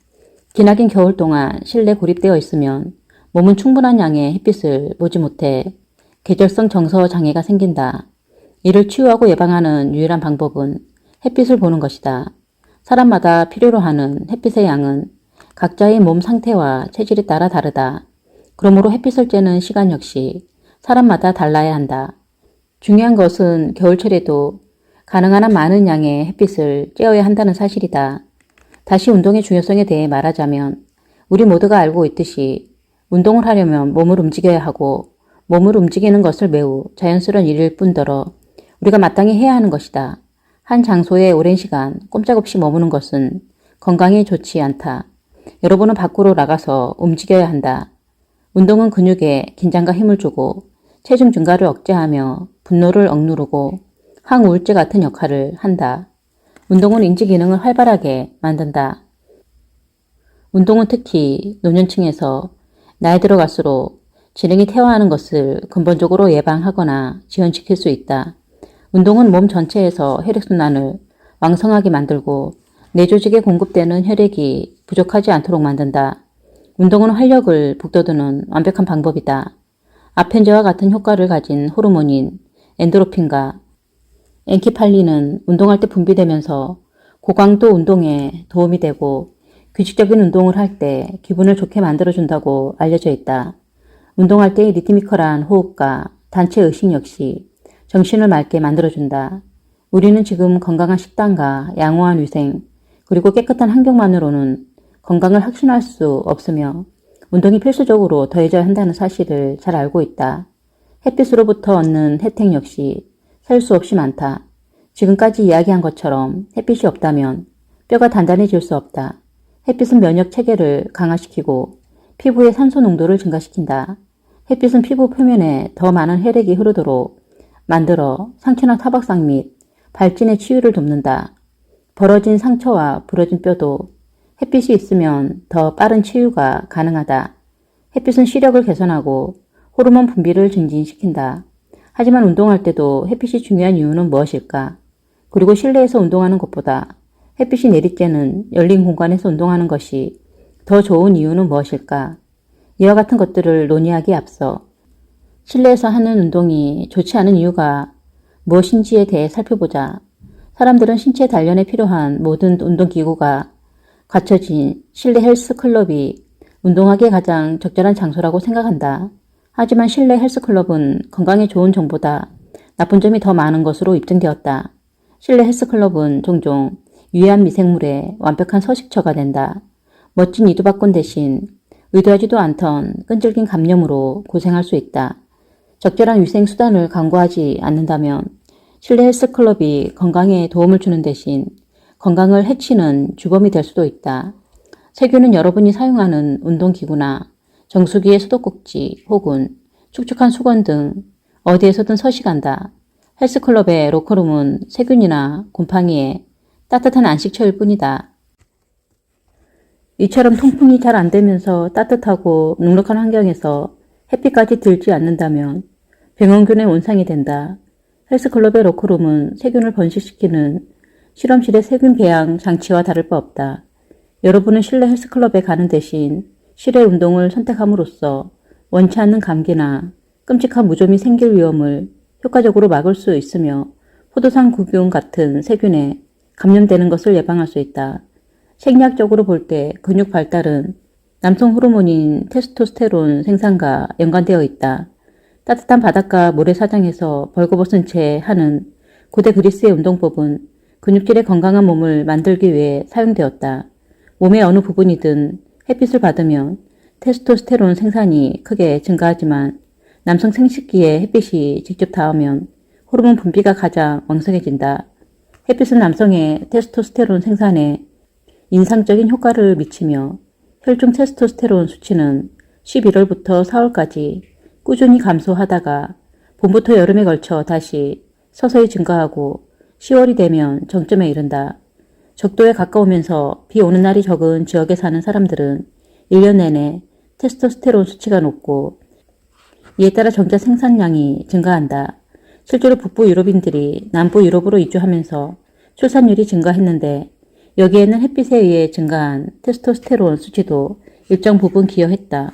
기나긴 겨울 동안 실내 고립되어 있으면 몸은 충분한 양의 햇빛을 보지 못해 계절성 정서 장애가 생긴다. 이를 치유하고 예방하는 유일한 방법은 햇빛을 보는 것이다. 사람마다 필요로 하는 햇빛의 양은 각자의 몸 상태와 체질에 따라 다르다. 그러므로 햇빛을 쬐는 시간 역시 사람마다 달라야 한다. 중요한 것은 겨울철에도 가능한 한 많은 양의 햇빛을 쬐어야 한다는 사실이다. 다시 운동의 중요성에 대해 말하자면 우리 모두가 알고 있듯이 운동을 하려면 몸을 움직여야 하고 몸을 움직이는 것을 매우 자연스러운 일일 뿐더러 우리가 마땅히 해야 하는 것이다. 한 장소에 오랜 시간 꼼짝없이 머무는 것은 건강에 좋지 않다. 여러분은 밖으로 나가서 움직여야 한다. 운동은 근육에 긴장과 힘을 주고 체중 증가를 억제하며 분노를 억누르고 항우울제 같은 역할을 한다. 운동은 인지 기능을 활발하게 만든다. 운동은 특히 노년층에서 나이 들어갈수록 지능이 퇴화하는 것을 근본적으로 예방하거나 지연시킬 수 있다. 운동은 몸 전체에서 혈액순환을 왕성하게 만들고 뇌 조직에 공급되는 혈액이 부족하지 않도록 만든다. 운동은 활력을 북돋우는 완벽한 방법이다. 아펜제와 같은 효과를 가진 호르몬인 엔도르핀과 엔키팔린은 운동할 때 분비되면서 고강도 운동에 도움이 되고 규칙적인 운동을 할 때 기분을 좋게 만들어준다고 알려져 있다. 운동할 때의 리트미컬한 호흡과 단체 의식 역시 정신을 맑게 만들어준다. 우리는 지금 건강한 식단과 양호한 위생, 그리고 깨끗한 환경만으로는 건강을 확신할 수 없으며 운동이 필수적으로 더해져야 한다는 사실을 잘 알고 있다. 햇빛으로부터 얻는 혜택 역시 셀 수 없이 많다. 지금까지 이야기한 것처럼 햇빛이 없다면 뼈가 단단해질 수 없다. 햇빛은 면역 체계를 강화시키고 피부의 산소 농도를 증가시킨다. 햇빛은 피부 표면에 더 많은 혈액이 흐르도록 만들어 상처나 타박상 및 발진의 치유를 돕는다. 벌어진 상처와 부러진 뼈도 햇빛이 있으면 더 빠른 치유가 가능하다. 햇빛은 시력을 개선하고 호르몬 분비를 증진시킨다. 하지만 운동할 때도 햇빛이 중요한 이유는 무엇일까? 그리고 실내에서 운동하는 것보다 햇빛이 내리쬐는 열린 공간에서 운동하는 것이 더 좋은 이유는 무엇일까? 이와 같은 것들을 논의하기에 앞서 실내에서 하는 운동이 좋지 않은 이유가 무엇인지에 대해 살펴보자. 사람들은 신체 단련에 필요한 모든 운동기구가 갖춰진 실내 헬스클럽이 운동하기에 가장 적절한 장소라고 생각한다. 하지만 실내 헬스클럽은 건강에 좋은 점보다 나쁜 점이 더 많은 것으로 입증되었다. 실내 헬스클럽은 종종 유해한 미생물의 완벽한 서식처가 된다. 멋진 이두박근 대신 의도하지도 않던 끈질긴 감염으로 고생할 수 있다. 적절한 위생 수단을 강구하지 않는다면 실내 헬스클럽이 건강에 도움을 주는 대신 건강을 해치는 주범이 될 수도 있다. 세균은 여러분이 사용하는 운동기구나 정수기의 소독꼭지 혹은 축축한 수건 등 어디에서든 서식한다. 헬스클럽의 로커룸은 세균이나 곰팡이에 따뜻한 안식처일 뿐이다. 이처럼 통풍이 잘 안되면서 따뜻하고 눅눅한 환경에서 햇빛까지 들지 않는다면 병원균의 온상이 된다. 헬스클럽의 로커룸은 세균을 번식시키는 실험실의 세균 배양 장치와 다를 바 없다. 여러분은 실내 헬스클럽에 가는 대신 실외 운동을 선택함으로써 원치 않는 감기나 끔찍한 무좀이 생길 위험을 효과적으로 막을 수 있으며 포도상구균 같은 세균에 감염되는 것을 예방할 수 있다. 생리학적으로 볼 때 근육 발달은 남성 호르몬인 테스토스테론 생산과 연관되어 있다. 따뜻한 바닷가 모래사장에서 벌거벗은 채 하는 고대 그리스의 운동법은 근육질의 건강한 몸을 만들기 위해 사용되었다. 몸의 어느 부분이든 햇빛을 받으면 테스토스테론 생산이 크게 증가하지만 남성 생식기에 햇빛이 직접 닿으면 호르몬 분비가 가장 왕성해진다. 햇빛은 남성의 테스토스테론 생산에 인상적인 효과를 미치며 혈중 테스토스테론 수치는 11월부터 4월까지 꾸준히 감소하다가 봄부터 여름에 걸쳐 다시 서서히 증가하고 10월이 되면 정점에 이른다. 적도에 가까우면서 비 오는 날이 적은 지역에 사는 사람들은 1년 내내 테스토스테론 수치가 높고 이에 따라 정자 생산량이 증가한다. 실제로 북부 유럽인들이 남부 유럽으로 이주하면서 출산율이 증가했는데 여기에는 햇빛에 의해 증가한 테스토스테론 수치도 일정 부분 기여했다.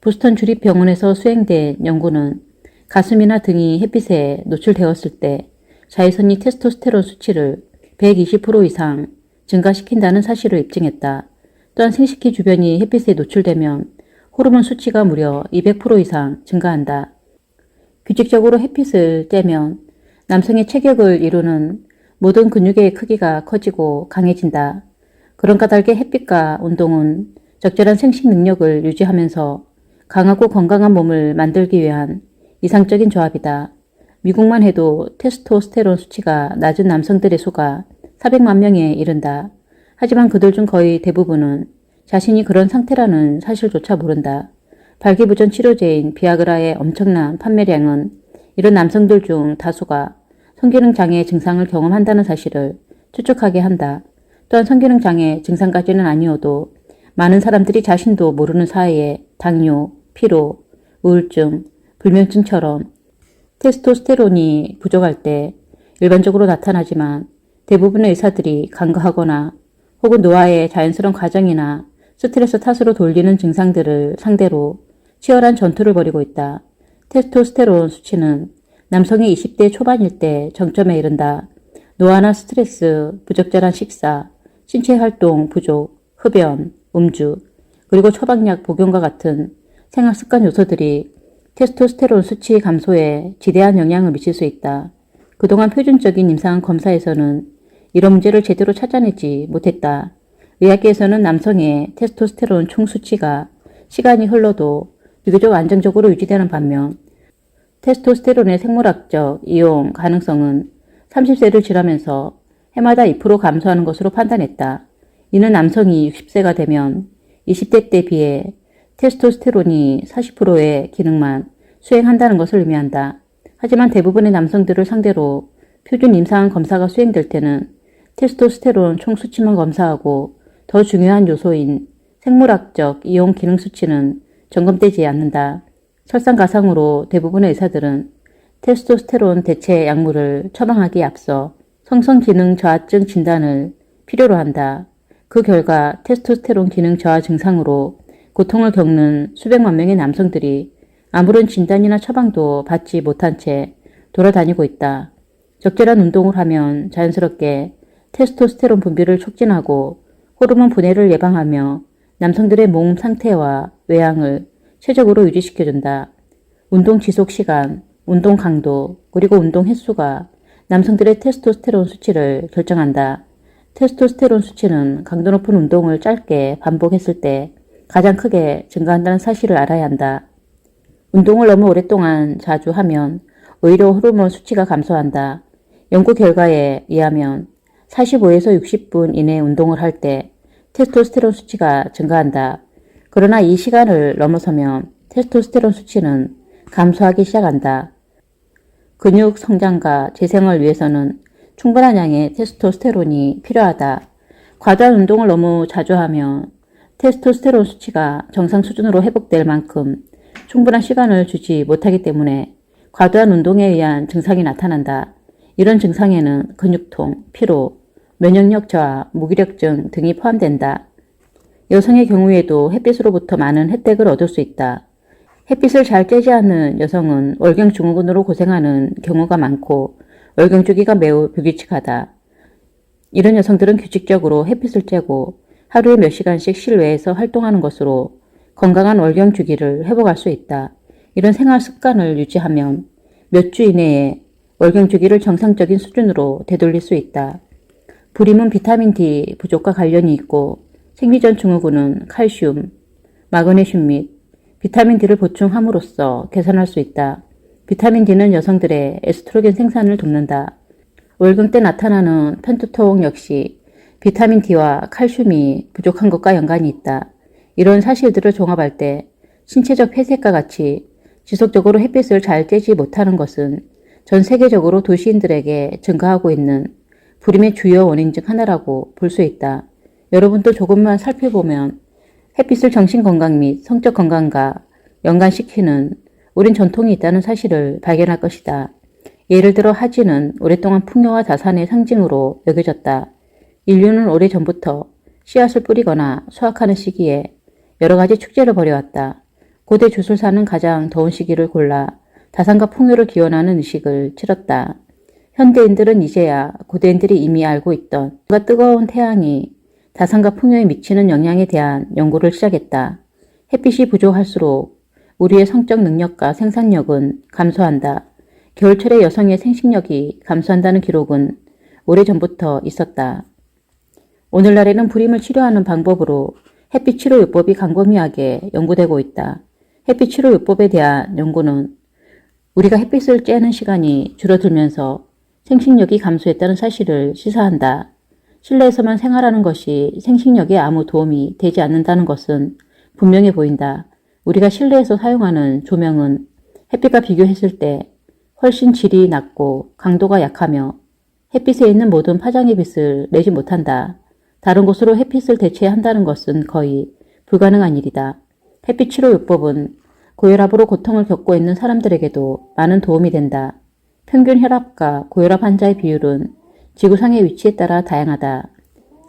보스턴 주립병원에서 수행된 연구는 가슴이나 등이 햇빛에 노출되었을 때 자외선이 테스토스테론 수치를 120% 이상 증가시킨다는 사실을 입증했다. 또한 생식기 주변이 햇빛에 노출되면 호르몬 수치가 무려 200% 이상 증가한다. 규칙적으로 햇빛을 쬐면 남성의 체격을 이루는 모든 근육의 크기가 커지고 강해진다. 그런 까닭에 햇빛과 운동은 적절한 생식 능력을 유지하면서 강하고 건강한 몸을 만들기 위한 이상적인 조합이다. 미국만 해도 테스토스테론 수치가 낮은 남성들의 수가 400만 명에 이른다. 하지만 그들 중 거의 대부분은 자신이 그런 상태라는 사실조차 모른다. 발기부전 치료제인 비아그라의 엄청난 판매량은 이런 남성들 중 다수가 성기능 장애 증상을 경험한다는 사실을 추측하게 한다. 또한 성기능 장애 증상까지는 아니어도 많은 사람들이 자신도 모르는 사이에 당뇨, 피로, 우울증, 불면증처럼 테스토스테론이 부족할 때 일반적으로 나타나지만 대부분의 의사들이 간과하거나 혹은 노화의 자연스러운 과정이나 스트레스 탓으로 돌리는 증상들을 상대로 치열한 전투를 벌이고 있다. 테스토스테론 수치는 남성이 20대 초반일 때 정점에 이른다. 노화나 스트레스, 부적절한 식사, 신체 활동 부족, 흡연, 음주, 그리고 처방약 복용과 같은 생활습관 요소들이 테스토스테론 수치 감소에 지대한 영향을 미칠 수 있다. 그동안 표준적인 임상 검사에서는 이런 문제를 제대로 찾아내지 못했다. 의학계에서는 남성의 테스토스테론 총 수치가 시간이 흘러도 비교적 안정적으로 유지되는 반면 테스토스테론의 생물학적 이용 가능성은 30세를 지나면서 해마다 2% 감소하는 것으로 판단했다. 이는 남성이 60세가 되면 20대 때에 비해 테스토스테론이 40%의 기능만 수행한다는 것을 의미한다. 하지만 대부분의 남성들을 상대로 표준 임상 검사가 수행될 때는 테스토스테론 총 수치만 검사하고 더 중요한 요소인 생물학적 이용 기능 수치는 점검되지 않는다. 설상가상으로 대부분의 의사들은 테스토스테론 대체 약물을 처방하기에 앞서 성성 기능 저하증 진단을 필요로 한다. 그 결과 테스토스테론 기능 저하 증상으로 고통을 겪는 수백만 명의 남성들이 아무런 진단이나 처방도 받지 못한 채 돌아다니고 있다. 적절한 운동을 하면 자연스럽게 테스토스테론 분비를 촉진하고 호르몬 분해를 예방하며 남성들의 몸 상태와 외양을 최적으로 유지시켜준다. 운동 지속 시간, 운동 강도, 그리고 운동 횟수가 남성들의 테스토스테론 수치를 결정한다. 테스토스테론 수치는 강도 높은 운동을 짧게 반복했을 때 가장 크게 증가한다는 사실을 알아야 한다. 운동을 너무 오랫동안 자주 하면 오히려 호르몬 수치가 감소한다. 연구 결과에 의하면 45에서 60분 이내 운동을 할 때 테스토스테론 수치가 증가한다. 그러나 이 시간을 넘어서면 테스토스테론 수치는 감소하기 시작한다. 근육 성장과 재생을 위해서는 충분한 양의 테스토스테론이 필요하다. 과도한 운동을 너무 자주 하면 테스토스테론 수치가 정상 수준으로 회복될 만큼 충분한 시간을 주지 못하기 때문에 과도한 운동에 의한 증상이 나타난다. 이런 증상에는 근육통, 피로, 면역력 저하, 무기력증 등이 포함된다. 여성의 경우에도 햇빛으로부터 많은 혜택을 얻을 수 있다. 햇빛을 잘 쬐지 않는 여성은 월경 증후군으로 고생하는 경우가 많고 월경 주기가 매우 불규칙하다. 이런 여성들은 규칙적으로 햇빛을 쬐고 하루에 몇 시간씩 실외에서 활동하는 것으로 건강한 월경 주기를 회복할 수 있다. 이런 생활 습관을 유지하면 몇 주 이내에 월경 주기를 정상적인 수준으로 되돌릴 수 있다. 불임은 비타민 D 부족과 관련이 있고 생리전 증후군은 칼슘, 마그네슘 및 비타민 D를 보충함으로써 개선할 수 있다. 비타민 D는 여성들의 에스트로겐 생산을 돕는다. 월경 때 나타나는 편두통 역시 비타민 D와 칼슘이 부족한 것과 연관이 있다. 이런 사실들을 종합할 때 신체적 폐색과 같이 지속적으로 햇빛을 잘 쬐지 못하는 것은 전 세계적으로 도시인들에게 증가하고 있는 불임의 주요 원인 중 하나라고 볼 수 있다. 여러분도 조금만 살펴보면 햇빛을 정신건강 및 성적 건강과 연관시키는 오랜 전통이 있다는 사실을 발견할 것이다. 예를 들어 하지는 오랫동안 풍요와 자산의 상징으로 여겨졌다. 인류는 오래전부터 씨앗을 뿌리거나 수확하는 시기에 여러 가지 축제를 벌여왔다. 고대 주술사는 가장 더운 시기를 골라 다산과 풍요를 기원하는 의식을 치렀다. 현대인들은 이제야 고대인들이 이미 알고 있던 뜨거운 태양이 다산과 풍요에 미치는 영향에 대한 연구를 시작했다. 햇빛이 부족할수록 우리의 성적 능력과 생산력은 감소한다. 겨울철에 여성의 생식력이 감소한다는 기록은 오래전부터 있었다. 오늘날에는 불임을 치료하는 방법으로 햇빛 치료요법이 광범위하게 연구되고 있다. 햇빛 치료요법에 대한 연구는 우리가 햇빛을 쬐는 시간이 줄어들면서 생식력이 감소했다는 사실을 시사한다. 실내에서만 생활하는 것이 생식력에 아무 도움이 되지 않는다는 것은 분명해 보인다. 우리가 실내에서 사용하는 조명은 햇빛과 비교했을 때 훨씬 질이 낮고 강도가 약하며 햇빛에 있는 모든 파장의 빛을 내지 못한다. 다른 곳으로 햇빛을 대체한다는 것은 거의 불가능한 일이다. 햇빛 치료요법은 고혈압으로 고통을 겪고 있는 사람들에게도 많은 도움이 된다. 평균 혈압과 고혈압 환자의 비율은 지구상의 위치에 따라 다양하다.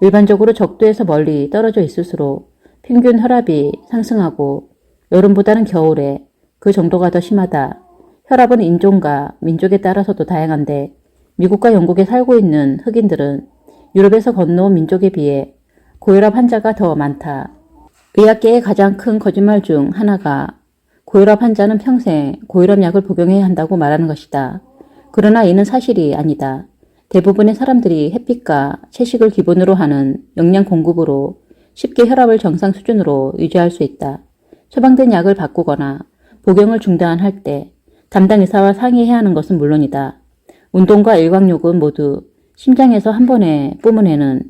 일반적으로 적도에서 멀리 떨어져 있을수록 평균 혈압이 상승하고 여름보다는 겨울에 그 정도가 더 심하다. 혈압은 인종과 민족에 따라서도 다양한데 미국과 영국에 살고 있는 흑인들은 유럽에서 건너온 민족에 비해 고혈압 환자가 더 많다. 의학계의 가장 큰 거짓말 중 하나가 고혈압 환자는 평생 고혈압 약을 복용해야 한다고 말하는 것이다. 그러나 이는 사실이 아니다. 대부분의 사람들이 햇빛과 채식을 기본으로 하는 영양 공급으로 쉽게 혈압을 정상 수준으로 유지할 수 있다. 처방된 약을 바꾸거나 복용을 중단할 때 담당 의사와 상의해야 하는 것은 물론이다. 운동과 일광욕은 모두 심장에서 한 번에 뿜어내는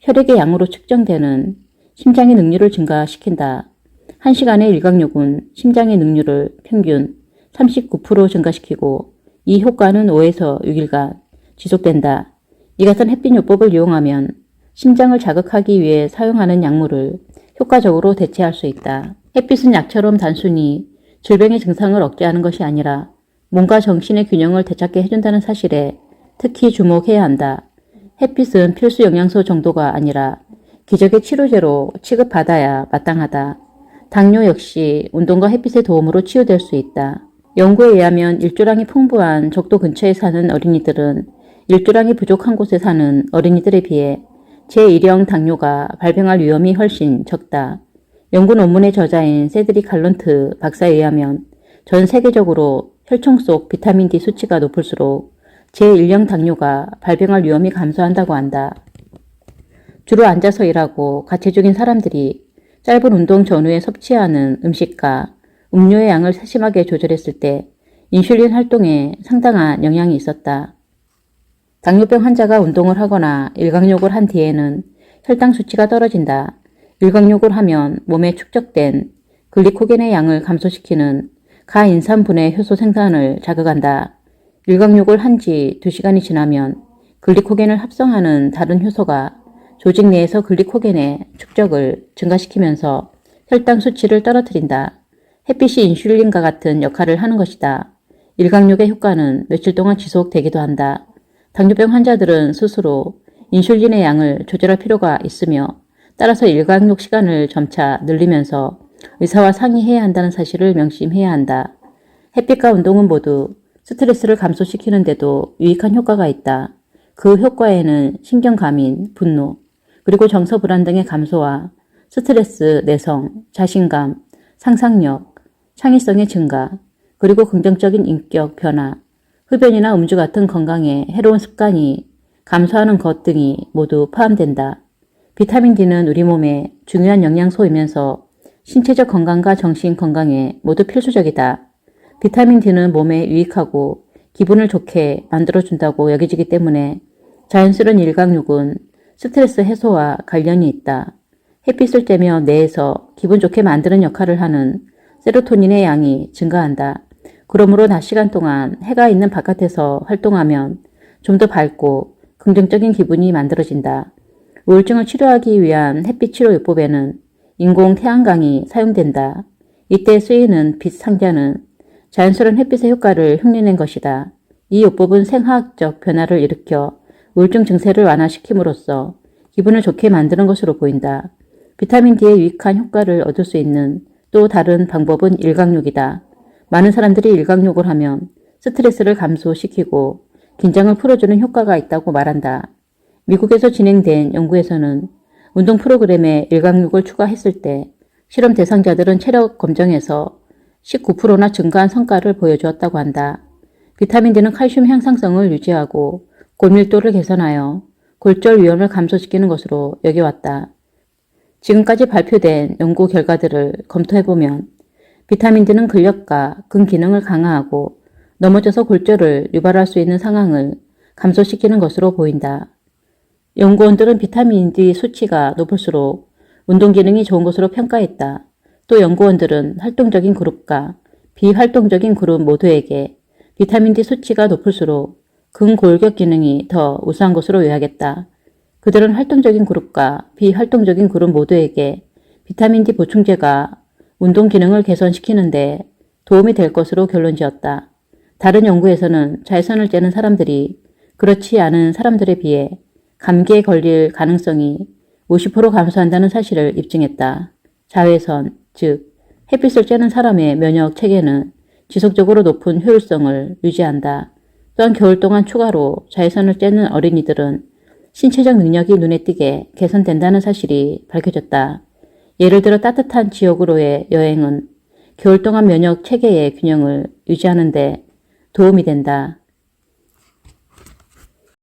혈액의 양으로 측정되는 심장의 능률을 증가시킨다. 1시간의 일광욕은 심장의 능률을 평균 39% 증가시키고 이 효과는 5에서 6일간 지속된다. 이 같은 햇빛요법을 이용하면 심장을 자극하기 위해 사용하는 약물을 효과적으로 대체할 수 있다. 햇빛은 약처럼 단순히 질병의 증상을 억제하는 것이 아니라 몸과 정신의 균형을 되찾게 해준다는 사실에 특히 주목해야 한다. 햇빛은 필수 영양소 정도가 아니라 기적의 치료제로 취급받아야 마땅하다. 당뇨 역시 운동과 햇빛의 도움으로 치유될 수 있다. 연구에 의하면 일조량이 풍부한 적도 근처에 사는 어린이들은 일조량이 부족한 곳에 사는 어린이들에 비해 제1형 당뇨가 발병할 위험이 훨씬 적다. 연구 논문의 저자인 세드릭 갈런트 박사에 의하면 전 세계적으로 혈청 속 비타민 D 수치가 높을수록 제1형 당뇨가 발병할 위험이 감소한다고 한다. 주로 앉아서 일하고 가체중인 사람들이 짧은 운동 전후에 섭취하는 음식과 음료의 양을 세심하게 조절했을 때 인슐린 활동에 상당한 영향이 있었다. 당뇨병 환자가 운동을 하거나 일광욕을 한 뒤에는 혈당 수치가 떨어진다. 일광욕을 하면 몸에 축적된 글리코겐의 양을 감소시키는 가인산분해 효소 생산을 자극한다. 일광욕을 한 지 2시간이 지나면 글리코겐을 합성하는 다른 효소가 조직 내에서 글리코겐의 축적을 증가시키면서 혈당 수치를 떨어뜨린다. 햇빛이 인슐린과 같은 역할을 하는 것이다. 일광욕의 효과는 며칠 동안 지속되기도 한다. 당뇨병 환자들은 스스로 인슐린의 양을 조절할 필요가 있으며 따라서 일광욕 시간을 점차 늘리면서 의사와 상의해야 한다는 사실을 명심해야 한다. 햇빛과 운동은 모두 스트레스를 감소시키는 데도 유익한 효과가 있다. 그 효과에는 신경감인, 분노, 그리고 정서 불안 등의 감소와 스트레스, 내성, 자신감, 상상력, 창의성의 증가, 그리고 긍정적인 인격 변화, 흡연이나 음주 같은 건강에 해로운 습관이 감소하는 것 등이 모두 포함된다. 비타민 D는 우리 몸의 중요한 영양소이면서 신체적 건강과 정신 건강에 모두 필수적이다. 비타민 D는 몸에 유익하고 기분을 좋게 만들어준다고 여겨지기 때문에 자연스러운 일광욕은 스트레스 해소와 관련이 있다. 햇빛을 쬐며 뇌에서 기분 좋게 만드는 역할을 하는 세로토닌의 양이 증가한다. 그러므로 낮 시간 동안 해가 있는 바깥에서 활동하면 좀 더 밝고 긍정적인 기분이 만들어진다. 우울증을 치료하기 위한 햇빛 치료요법에는 인공 태양광이 사용된다. 이때 쓰이는 빛 상자는 자연스러운 햇빛의 효과를 흉내낸 것이다. 이 요법은 생화학적 변화를 일으켜 우울증 증세를 완화시킴으로써 기분을 좋게 만드는 것으로 보인다. 비타민 D의 유익한 효과를 얻을 수 있는 또 다른 방법은 일광욕이다. 많은 사람들이 일광욕을 하면 스트레스를 감소시키고 긴장을 풀어주는 효과가 있다고 말한다. 미국에서 진행된 연구에서는 운동 프로그램에 일광욕을 추가했을 때 실험 대상자들은 체력 검정에서 19%나 증가한 성과를 보여주었다고 한다. 비타민 D는 칼슘 향상성을 유지하고 골밀도를 개선하여 골절 위험을 감소시키는 것으로 여겨왔다. 지금까지 발표된 연구 결과들을 검토해보면 비타민 D는 근력과 근기능을 강화하고 넘어져서 골절을 유발할 수 있는 상황을 감소시키는 것으로 보인다. 연구원들은 비타민 D 수치가 높을수록 운동 기능이 좋은 것으로 평가했다. 또 연구원들은 활동적인 그룹과 비활동적인 그룹 모두에게 비타민 D 수치가 높을수록 근골격 기능이 더 우수한 것으로 요약했다. 그들은 활동적인 그룹과 비활동적인 그룹 모두에게 비타민 D 보충제가 운동 기능을 개선시키는데 도움이 될 것으로 결론지었다. 다른 연구에서는 자외선을 쬐는 사람들이 그렇지 않은 사람들에 비해 감기에 걸릴 가능성이 50% 감소한다는 사실을 입증했다. 자외선, 즉 햇빛을 쬐는 사람의 면역 체계는 지속적으로 높은 효율성을 유지한다. 또한 겨울 동안 추가로 자외선을 쬐는 어린이들은 신체적 능력이 눈에 띄게 개선된다는 사실이 밝혀졌다. 예를 들어 따뜻한 지역으로의 여행은 겨울 동안 면역 체계의 균형을 유지하는 데 도움이 된다.